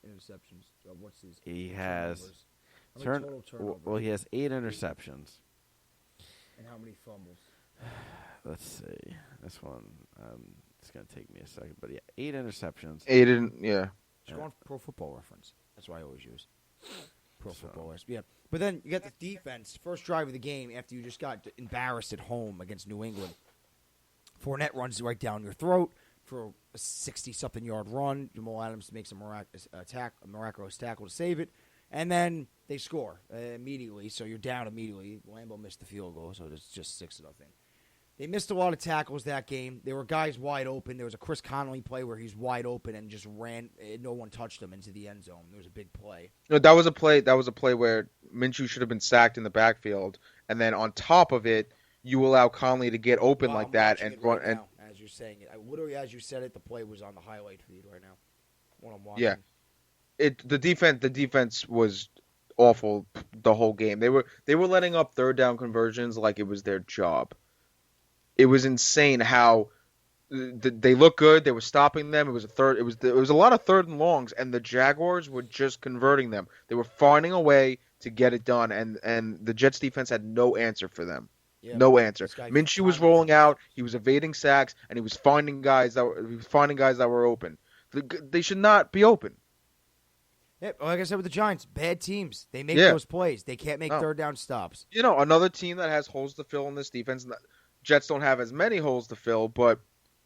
interceptions? What's his He has – total turnovers? Well, he has 8 interceptions. And how many fumbles? Let's see. This one, it's going to take me a second. But, yeah, 8 interceptions. 8 in, yeah. Just go on Pro Football Reference. That's what I always use. Pro Football Reference. Yeah. But then you got the defense. First drive of the game after you just got embarrassed at home against New England. Fournette runs right down your throat for a 60-something yard run. Jamal Adams makes a miraculous tackle to save it. And then they score immediately, so you're down immediately. Lambeau missed the field goal, so it's just 6-0. They missed a lot of tackles that game. There were guys wide open. There was a Chris Connolly play where he's wide open and just ran. No one touched him into the end zone. There was a big play. No, that was a play. That was a play where Minshew should have been sacked in the backfield, and then on top of it, you allow Connolly to get open like that and run. Right now, as you're saying it, literally as you said it, the play was on the highlight feed right now. When I'm watching. Yeah, the defense was awful the whole game. They were letting up 3rd down conversions like it was their job. It was insane how they looked good. They were stopping them. It was a lot of 3rd and longs, and the Jaguars were just converting them. They were finding a way to get it done, and the Jets defense had no answer for them. Yeah, no answer. Minshew was rolling out. He was evading sacks, and he was finding guys that were open. They should not be open. Yeah, like I said with the Giants, bad teams. They make those plays. They can't make 3rd down stops. Another team that has holes to fill in this defense. Jets don't have as many holes to fill, but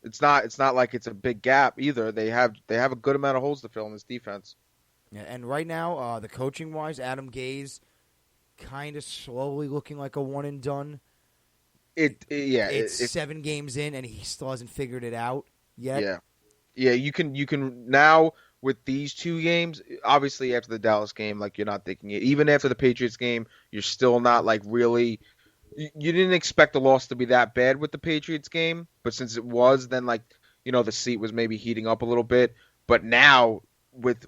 It's not like it's a big gap either. They have a good amount of holes to fill in this defense. Yeah, and right now, the coaching wise, Adam Gase kind of slowly looking like a one and done. It's 7 games in, and he still hasn't figured it out yet. Yeah. You can now with these 2 games. Obviously, after the Dallas game, like you're not thinking it. Even after the Patriots game, you're still not like really. You didn't expect the loss to be that bad with the Patriots game, but since it was, then like the seat was maybe heating up a little bit. But now with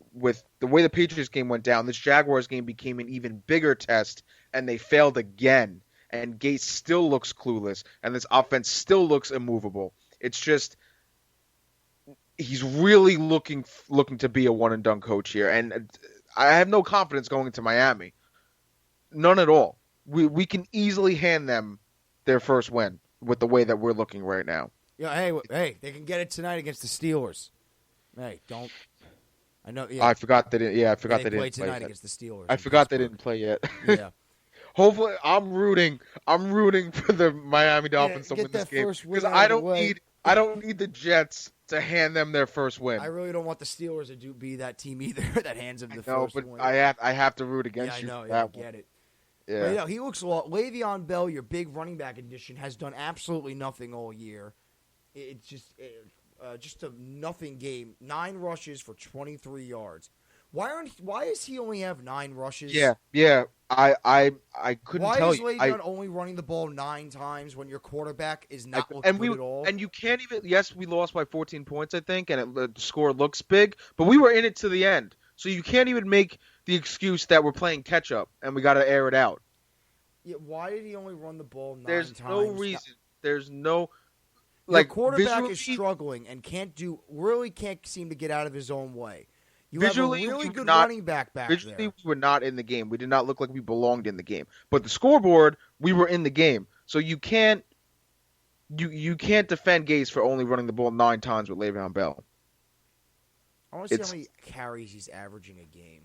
the way the Patriots game went down, this Jaguars game became an even bigger test, and they failed again. And Gase still looks clueless, and this offense still looks immovable. It's just he's really looking to be a one and done coach here, and I have no confidence going into Miami, none at all. We can easily hand them their first win with the way that we're looking right now. Yeah, hey, they can get it tonight against the Steelers. Hey, don't. I know. Yeah, I forgot that. I forgot they didn't play tonight yet. against the Steelers. I forgot they didn't play yet. Yeah. Hopefully, I'm rooting for the Miami Dolphins to win this game because I don't need the Jets to hand them their first win. I really don't want the Steelers to be that team either that hands them the first win. I have to root against you. I know. Yeah, I get it. Yeah. But, he looks a lot. Le'Veon Bell, your big running back addition, has done absolutely nothing all year. It's just a nothing game. 9 rushes for 23 yards. Why does he only have 9 rushes? Yeah. I couldn't tell you. Why is Le'Veon only running the ball 9 times when your quarterback is not looking good at all? And you can't even. Yes, we lost by 14 points, I think, and the score looks big, but we were in it to the end. So you can't even make the excuse that we're playing catch up and we got to air it out. Yeah, why did he only run the ball 9 There's times? No reason. There's no. Your quarterback is struggling and can't seem to get out of his own way. You have a really good running back there. Visually, we were not in the game. We did not look like we belonged in the game. But the scoreboard, we were in the game. So you can't defend Gase for only running the ball 9 times with Le'Veon Bell. I want to see how many carries he's averaging a game,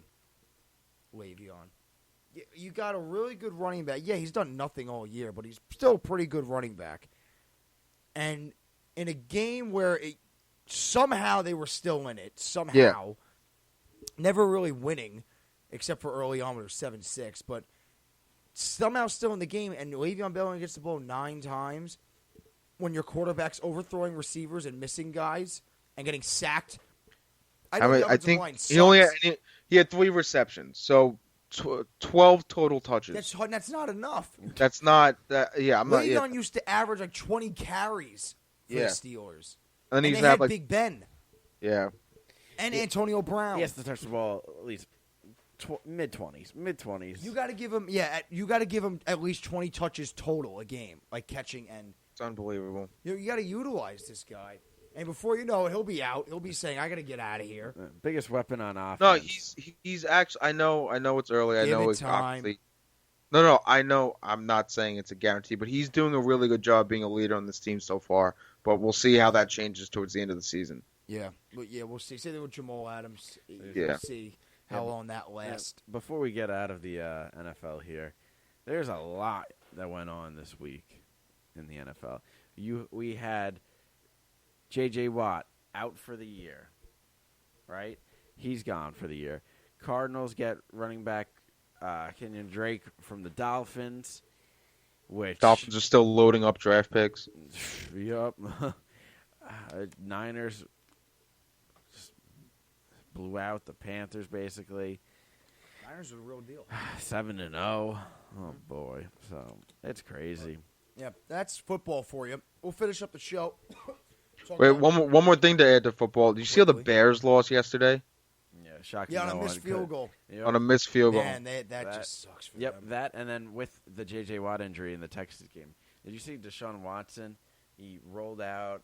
Le'Veon. You got a really good running back. Yeah, he's done nothing all year, but he's still a pretty good running back. And in a game where somehow they were still in it, never really winning, except for early on when it was 7-6, but somehow still in the game, and Le'Veon Bell only gets the ball 9 times when your quarterback's overthrowing receivers and missing guys and getting sacked. I think he had 3 receptions, so 12 total touches. That's not enough. That's not that. Yeah, I'm not. Le'Veon used to average like 20 carries for the Steelers, and they had Big Ben. Yeah. And Antonio Brown. He has to touch the ball at least mid-20s. You got to give him, you got to give him at least 20 touches total a game, like catching and. It's unbelievable. You got to utilize this guy, and before you know it, he'll be out. He'll be saying, "I got to get out of here." Biggest weapon on offense. No, he's actually. I know it's early. I know it's obviously. No, I know. I'm not saying it's a guarantee, but he's doing a really good job being a leader on this team so far. But we'll see how that changes towards the end of the season. Yeah, we'll see. Say that with Jamal Adams. We'll see how long that lasts. Before we get out of the NFL here, there's a lot that went on this week in the NFL. We had J.J. Watt out for the year, right? He's gone for the year. Cardinals get running back Kenyon Drake from the Dolphins, which Dolphins are still loading up draft picks. Yup. Niners blew out the Panthers, basically. Niners are the real deal. 7-0. Oh, boy. So, it's crazy. Yeah, that's football for you. We'll finish up the show. Wait, one more thing to add to football. Did you see how the Bears lost yesterday? Yeah, shocking. Yeah, on a missed field goal. Yep. On a missed field goal. Man, that just sucks for them. Yep, that, and then with the J.J. Watt injury in the Texas game. Did you see Deshaun Watson? He rolled out.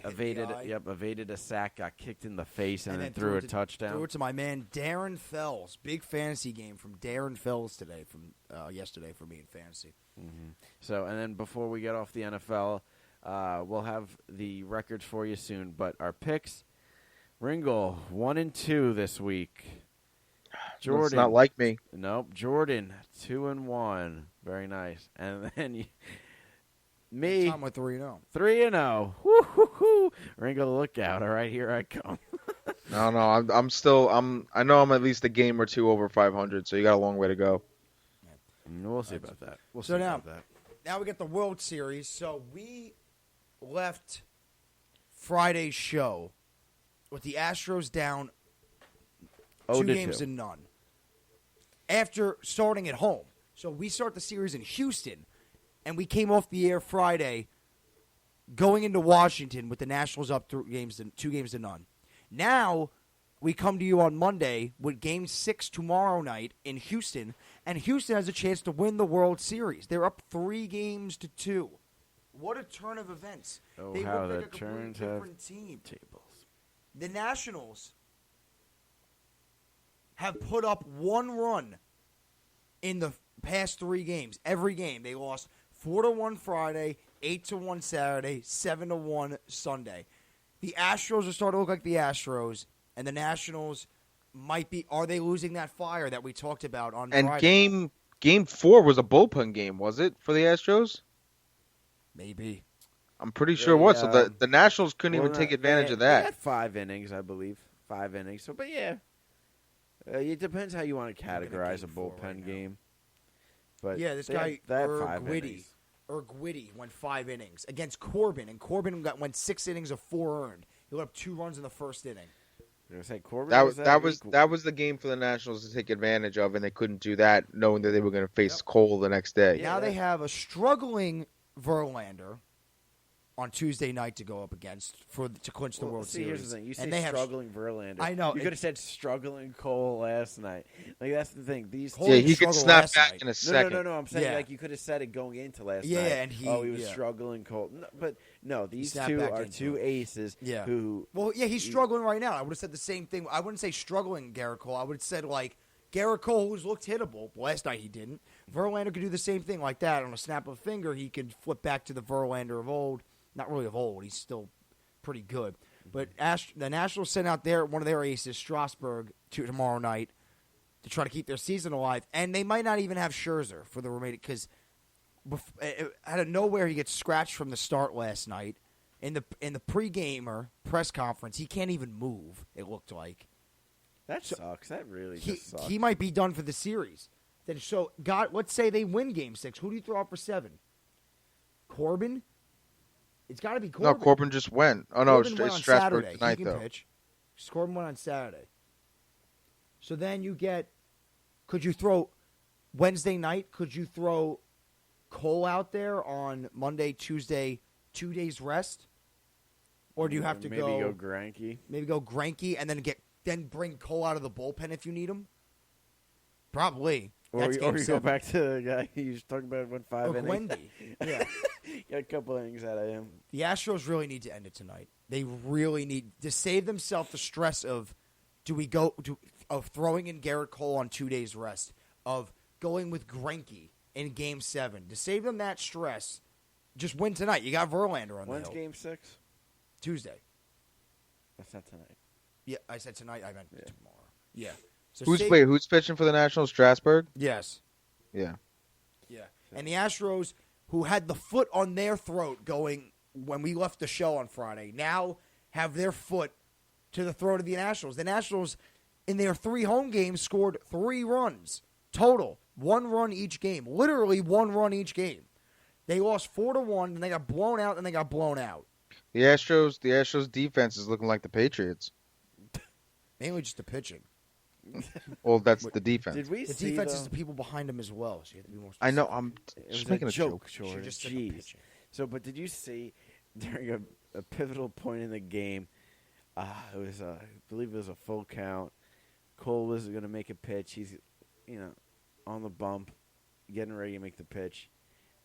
Evaded a sack, got kicked in the face, and then threw a touchdown. Threw it to my man Darren Fells. Big fantasy game from Darren Fells today, from yesterday for me in fantasy. Mm-hmm. So, and then before we get off the NFL, we'll have the records for you soon. But our picks, Ringo 1-2 this week. Jordan, it's not like me. Nope, Jordan 2-1. Very nice. And then Me. Tom with 3-0. 3-0. Woo-hoo-hoo. Ringo, look out. All right, here I come. No, I'm still. I know I'm at least a game or two over 500. So you got a long way to go. We'll see about that. We'll So see now- about that. Now we get the World Series. So we left Friday's show with the Astros down 2 games to none after starting at home. So we start the series in Houston, and we came off the air Friday going into Washington with the Nationals up 2 games to none. Now we come to you on Monday with Game 6 tomorrow night in Houston, and Houston has a chance to win the World Series. They're up 3 games to 2. What a turn of events. Oh, They how look the like a completely turns have different team. tables. The Nationals have put up 1 run in the past 3 games. Every game. They lost 4-1 Friday, 8-1 Saturday, 7-1 Sunday. The Astros are starting to look like the Astros, and the Nationals are they losing that fire that we talked about on And Friday? game 4 was a bullpen game, was it, for the Astros? Maybe. I'm pretty sure it was. So They, the Nationals couldn't Well, even take no, advantage they of They that. had 5 innings, I believe. 5 innings. So, but yeah, it depends how you want to Looking at categorize a game 4 bullpen right now. game. But Yeah, this they guy, had 5 Urquidy. innings. Urquidy went 5 innings against Corbin, and Corbin went 6 innings of 4 earned. He let up 2 runs in the first inning. I was gonna say Corbin That was the game for the Nationals to take advantage of, and they couldn't do that, knowing that they were going to face Cole the next day. Yeah, Now they have a struggling Verlander on Tuesday night to go up against to clinch the World see, Series. here's the thing. You And say they have struggling Verlander. I know. You could have said struggling Cole last night. Like that's the thing. These Cole Yeah, didn't he could struggle snap last back night. in a second. No. I'm saying Yeah. like you could have said it going into last Yeah, night. and he was struggling Cole. No, but no, these snapped 2 back are into 2 it. aces. Yeah. Who Well, yeah, he's struggling right now. I would have said the same thing. I wouldn't say struggling Garrett Cole. I would have said like Garrett Cole, who's looked hittable. Last night he didn't. Verlander could do the same thing like that. On a snap of a finger, he could flip back to the Verlander of old. Not really of old. He's still pretty good. But the Nationals sent out one of their aces, Strasburg, tomorrow night to try to keep their season alive. And they might not even have Scherzer for the remaining because out of nowhere he gets scratched from the start last night. In the pre-gamer press conference, he can't even move, it looked like. that sucks. That really He, just sucks. he might be done for the series. Then let's say they win Game 6. Who do you throw out for 7? Corbin? It's got to be Corbin. No, Corbin just went. Oh, no, Corbin went it's on Strasburg Saturday. tonight, He can though. pitch. Corbin went on Saturday. So then could you throw Wednesday night? Could you throw Cole out there on Monday, Tuesday, 2 days rest? Or do you have to maybe go Greinke? maybe go Greinke and then bring Cole out of the bullpen if you need him? Probably. Or That's you game go 7. back to the guy you was talking about went 5 Or innings. Wendy. Yeah. Got a couple innings out of him. The Astros really need to end it tonight. They really need to save themselves the stress of of throwing in Garrett Cole on 2 days rest, of going with Greinke in Game 7. To save them that stress, just win tonight. You got Verlander on When's the hill. Game 6? Tuesday. That's not tonight. Yeah, I said tonight. I meant tomorrow. Yeah. So Who's pitching for the Nationals? Strasburg? Yes. Yeah. Yeah. And the Astros, who had the foot on their throat going when we left the show on Friday, now have their foot to the throat of the Nationals. The Nationals, in their 3 home games, scored 3 runs total. 1 run each game. Literally 1 run each game. They lost 4-1, and they got blown out, and they got blown out. The Astros defense is looking like the Patriots. Mainly just the pitching. Well, that's the defense. Did we The see defense though, is the people behind them as well, so you have to be more I know. specific. I'm it just was making a joke, joke. Jordan. just said the Jeez. pitching. So, but did you see during a pivotal point in the game? It was I believe it was a full count. Cole was going to make a pitch. He's, on the bump, getting ready to make the pitch,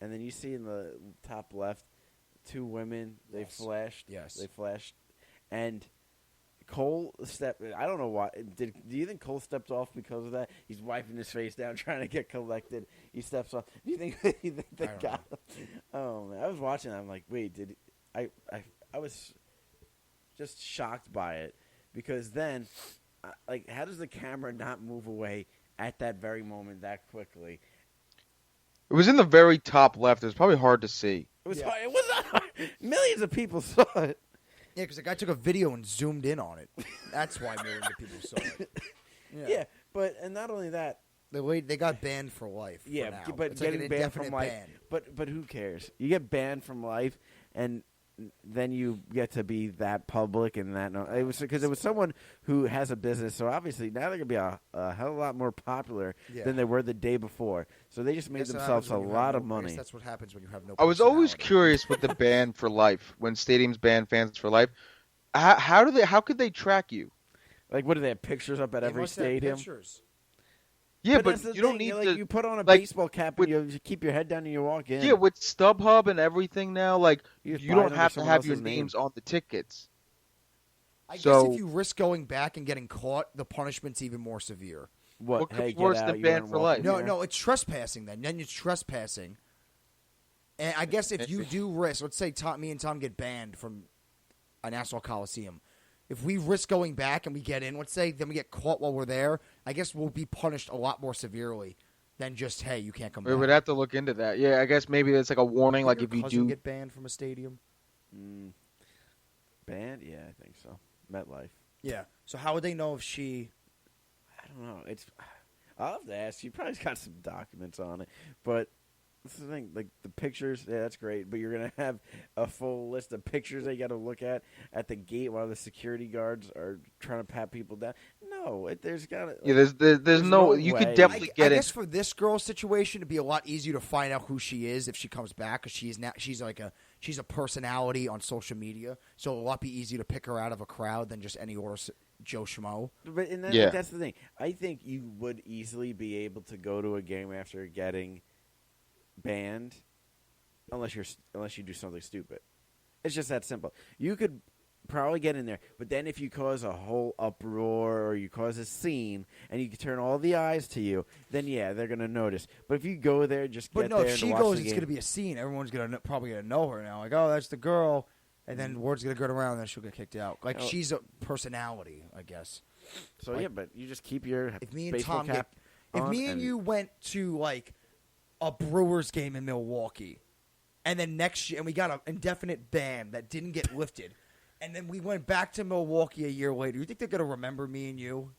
and then you see in the top left, 2 women. They Yes. flashed. Yes. They flashed, and Cole stepped. I don't know why. Do you think Cole stepped off because of that? He's wiping his face down, trying to get collected. He steps off. Do you think? You think they I don't got him? Oh man, I was watching. I'm like, wait, did I was just shocked by it because then, how does the camera not move away at that very moment that quickly? It was in the very top left. It was probably hard to see. It was Yeah. it was not hard. Millions of people saw it. Yeah, because the guy took a video and zoomed in on it. That's why millions of people saw it. Yeah, but and not only that. They got banned for life. Yeah, for now. but It's getting like an banned from indefinite life. ban. But who cares? You get banned from life, and then you get to be that public and that. It was because it was someone who has a business, so obviously now they're gonna be a hell of a lot more popular than they were the day before. So they just made themselves a lot of money. That's what happens when you have no. I was always personality. curious with the ban for life when stadiums ban fans for life. How could they track you? Like, what do they have pictures up at They every must have stadium? pictures. Yeah, that's but the you don't thing, need like, to. you put on a like, baseball cap with- and you keep your head down and you walk in. Yeah, with StubHub and everything now, like You just you buy it don't under have to someone have your else's name. names on the tickets. I guess So- if you risk going back and getting caught, the punishment's even more severe. What could Hey, be get worse out, than you banned weren't for walking life? here. No, it's trespassing then. Then it's trespassing. And I guess if you do risk, let's say me and Tom get banned from a Nassau Coliseum. If we risk going back and we get in, let's say, then we get caught while we're there, I guess we'll be punished a lot more severely than just, hey, you can't come We back. would have to look into that. Yeah, I guess maybe it's like a warning, Did like your if you cousin do. get banned from a stadium? Banned? Yeah, I think so. MetLife. Yeah. So how would they know if she? I don't know. I'll have to ask. You probably got some documents on it, but this is the thing. Like the pictures, yeah, that's great. But you're gonna have a full list of pictures that you got to look at the gate while the security guards are trying to pat people down. No, there's got to. Yeah, there's no. You way. could definitely I get it. guess for this girl's situation, it'd be a lot easier to find out who she is if she comes back, because she's a personality on social media, so it'll a lot be easier to pick her out of a crowd than just any Joe Schmo. But Yeah. that's the thing. I think you would easily be able to go to a game after getting banned, unless you do something stupid. It's just that simple. You could probably get in there, but then if you cause a whole uproar or you cause a scene and you can turn all the eyes to you, then yeah, they're gonna notice. But if you go there, just But get no, there if and she watch goes, the it's game. going to be a scene. Everyone's probably going to know her now. Like, oh, that's the girl. And then word's going to go around, and then she'll get kicked out. Like, Oh. she's a personality, I guess. So like- yeah, but you just keep your If me and baseball Tom cap if on me and you went to, like, a Brewers game in Milwaukee, and then next year, and we got an indefinite ban that didn't get lifted, and then we went back to Milwaukee a year later, you think they're going to remember me and you?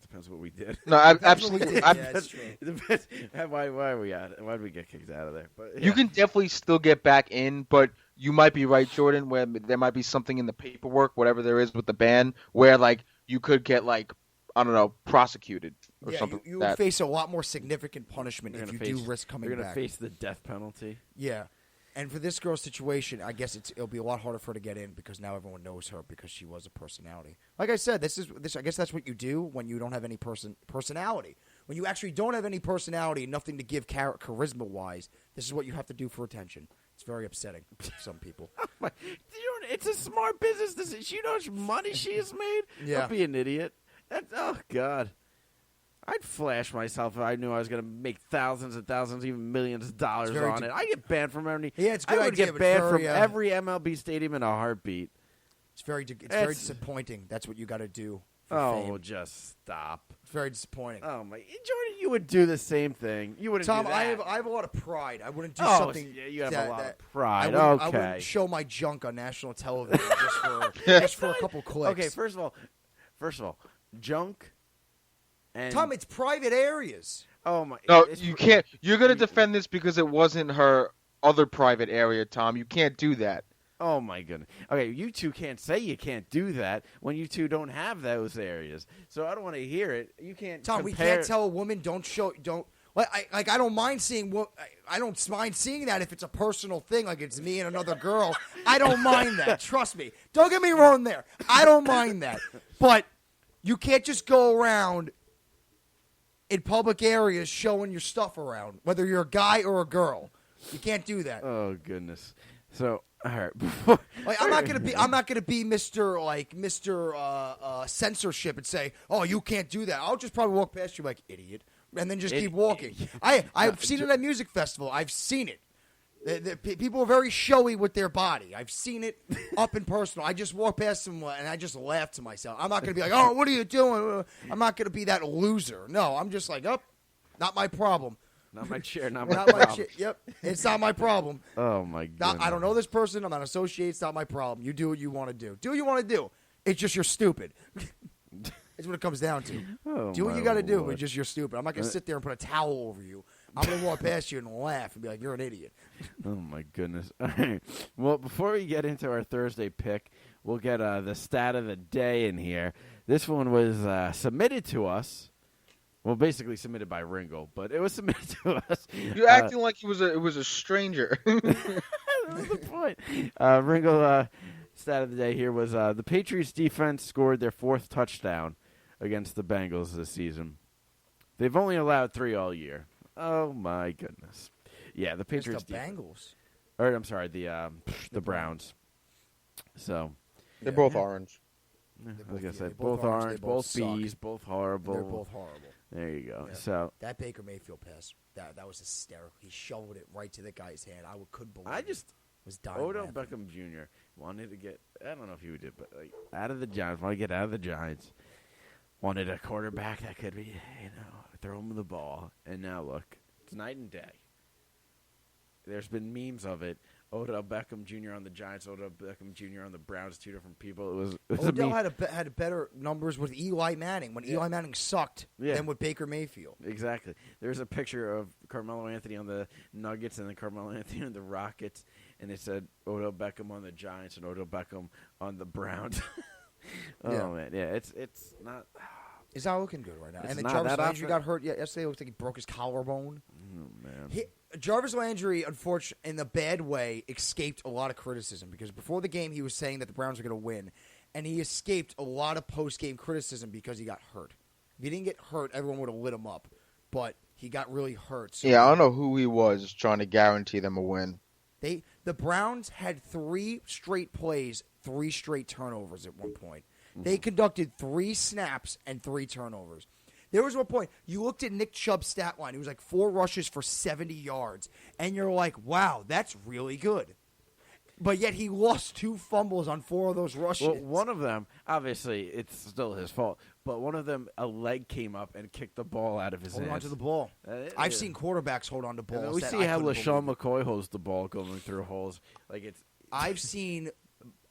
depends what we did. No, That's what we absolutely. did, yeah, that's true. It depends. Why are we out? Why did we get kicked out of there? But You yeah. can definitely still get back in, but you might be right, Jordan, where there might be something in the paperwork, whatever there is with the ban, where like you could get like I don't know, prosecuted or Yeah, something you like that. face a lot more significant punishment You're if you gonna do face- risk coming You're gonna back. face the death penalty. Yeah. And for this girl's situation, I guess it'll be a lot harder for her to get in because now everyone knows her because she was a personality. Like I said, this. I guess that's what you do when you don't have any personality. When you actually don't have any personality and nothing to give charisma wise, this is what you have to do for attention. It's very upsetting to some people. It's a smart business decision. You know how much money she has made? Yeah. Don't be an idiot. Oh, God. I'd flash myself if I knew I was going to make thousands and thousands, even millions of dollars very on it. I get banned from every. Yeah, it's a good I would idea, get but banned very, from every MLB stadium in a heartbeat. It's very It's- disappointing. That's what you got to do for Oh, fame. just stop. It's very disappointing. Oh my, Jordan, you would do the same thing. You wouldn't. Tom, do that. I have a lot of pride. I wouldn't do Oh, something. yeah, you have that, a lot that- of pride. I Okay. wouldn't show my junk on national television just for a couple clicks. Okay, first of all, junk. And Tom, it's private areas. oh my, No, it's- you can't. You're gonna defend this because it wasn't her other private area, Tom. You can't do that. Oh my goodness. Okay, you two can't say you can't do that when you two don't have those areas. So I don't want to hear it. You can't. Tom, we compare- can't tell a woman don't. I don't mind seeing I don't mind seeing that if it's a personal thing, like it's me and another girl. I don't mind that. Trust me. Don't get me wrong there. I don't mind that. But you can't just go around in public areas showing your stuff around, whether you're a guy or a girl. You can't do that. Oh goodness. So all right. Like, I'm not gonna be Mr. Censorship and say, "Oh, you can't do that." I'll just probably walk past you like idiot, and then just keep walking. I've seen it at music festival. I've seen it. People are very showy with their body. I've seen it up and personal. I just walk past them and I just laugh to myself. I'm not gonna be like, "Oh, what are you doing?" I'm not gonna be that loser. No, I'm just like, "Oh, not my problem." Not my chair, not my Not my problem. chair. Yep, it's not my problem. Oh, my goodness. I don't know this person. I'm not associated. It's not my problem. You do what you want to do. Do what you want to do. It's just you're stupid. It's what it comes down to. Oh, Do what my you got to do. Lord. It's just you're stupid. I'm not going to sit there and put a towel over you. I'm going to walk past you and laugh and be like, you're an idiot. Oh, my goodness. All right. Well, before we get into our Thursday pick, we'll get the stat of the day in here. This one was submitted to us. Well, basically submitted by Ringo, but it was submitted to us. You're acting like it was a stranger. That was the point. Ringo, stat of the day here was the Patriots defense scored their 4th touchdown against the Bengals this season. They've only allowed 3 all year. Oh, my goodness. Yeah, the Patriots. The Bengals. Or, I'm sorry, the Browns. So. They're both orange. I was going to say, both orange, both B's, both horrible. They're both horrible. There you go. Yeah. So that Baker Mayfield pass, that was hysterical. He shoveled it right to the guy's hand. couldn't believe it. Was dying. Odell laughing. Beckham Jr. wanted to get, I don't know if he did, but like, out of the Giants, wanted to get out of the Giants. Wanted a quarterback that could be, throw him the ball. And now look, it's night and day. There's been memes of it. Odell Beckham Jr. on the Giants, Odell Beckham Jr. on the Browns, 2 different people. It was Odell had better numbers with Eli Manning when Eli Manning sucked Yeah. than with Baker Mayfield. Exactly. There's a picture of Carmelo Anthony on the Nuggets and then Carmelo Anthony on the Rockets, and it said Odell Beckham on the Giants and Odell Beckham on the Browns. Man, yeah, it's not. It's not looking good right now. It's And then not. Jarvis That Landry offense- got hurt yesterday. It looked like he broke his collarbone. Oh, man. Jarvis Landry, unfortunately, in the bad way, escaped a lot of criticism because before the game he was saying that the Browns were going to win, and he escaped a lot of post-game criticism because he got hurt. If he didn't get hurt, everyone would have lit him up, but he got really hurt. So Yeah, I don't know who he was trying to guarantee them a win. The Browns had 3 straight plays, 3 straight turnovers at one point. They conducted 3 snaps and 3 turnovers. There was one point, you looked at Nick Chubb's stat line. It was like 4 rushes for 70 yards. And you're like, wow, that's really good. But yet he lost 2 fumbles on 4 of those rushes. Well, one of them, obviously, it's still his fault. But one of them, a leg came up and kicked the ball out of his hands. Hold on to the ball. I've seen quarterbacks hold on to balls. And we see how LaShawn McCoy holds the ball going through holes. I've seen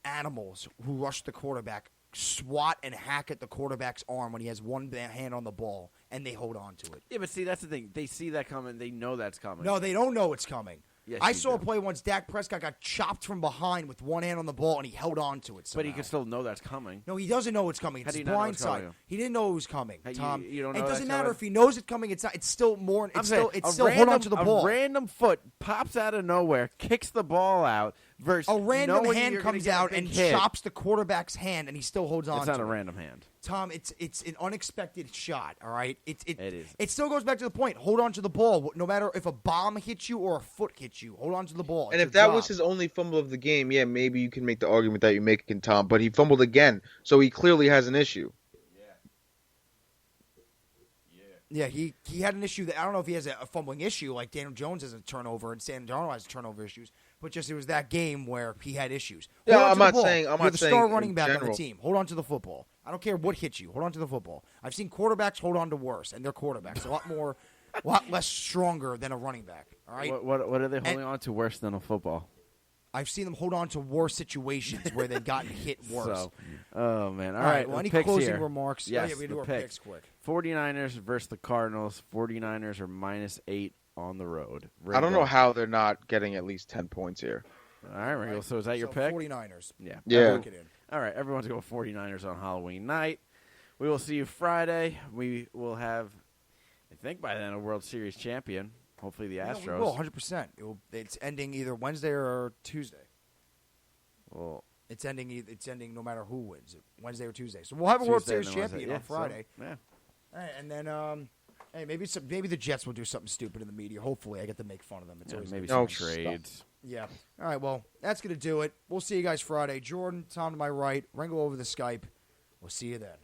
animals who rush the quarterback swat and hack at the quarterback's arm when he has one hand on the ball, and they hold on to it. Yeah, but see, that's the thing. They see that coming. They know that's coming. No, they don't know it's coming. Yes, I you saw a do. play once Dak Prescott got chopped from behind with one hand on the ball, and he held on to it somehow. But he can still know that's coming. No, he doesn't know it's coming. How It's do his you not know blind it's side. coming? He didn't know it was coming, How you- Tom. you don't know it doesn't that's matter coming? if he knows it's coming. It's not. It's still more. I'm It's saying, still hold on to the ball. A random foot pops out of nowhere, kicks the ball out, versus A random knowing hand you're gonna comes get a out big and hit. chops the quarterback's hand, and he still holds on It's to not it. a random hand. Tom, it's an unexpected shot, all right? It is. It still goes back to the point. Hold on to the ball. No matter if a bomb hits you or a foot hits you, hold on to the ball. And It's if your that job. was his only fumble of the game, yeah, maybe you can make the argument that you're making, Tom. But he fumbled again, so he clearly has an issue. Yeah, he had an issue that I don't know if he has a fumbling issue like Daniel Jones has a turnover and Sam Darnold has turnover issues, but just it was that game where he had issues. Yeah, Hold on I'm to the not ball. saying- I'm You're not the saying star in running back on the general. team. Hold on to the football. I don't care what hits you. Hold on to the football. I've seen quarterbacks hold on to worse, and they're quarterbacks a lot less stronger than a running back. All right. What are they holding on to worse than a football? I've seen them hold on to worse situations where they've gotten hit worse. So, oh, man. All right. Well, the any picks closing here. remarks? Yes, yeah, we the do our picks. picks quick. 49ers versus the Cardinals. 49ers are -8 on the road. I don't know Ringo. how they're not getting at least 10 points here. All right, Ringo. So is that your pick? 49ers. Yeah. Yeah. Lock it in. All right, everyone's going 49ers on Halloween night. We will see you Friday. We will have, I think by then, a World Series champion. Hopefully the Yeah, Astros. we will, 100%. It's ending either Wednesday or Tuesday. Well, It's ending no matter who wins, Wednesday or Tuesday. So we'll have a World Tuesday and Series then Wednesday. champion on Friday. So, yeah. All right, and then hey, maybe the Jets will do something stupid in the media. Hopefully, I get to make fun of them. It's Yeah, always maybe good. some No, trades. Yeah. All right. Well, that's gonna do it. We'll see you guys Friday. Jordan, Tom to my right, Ringo over the Skype. We'll see you then.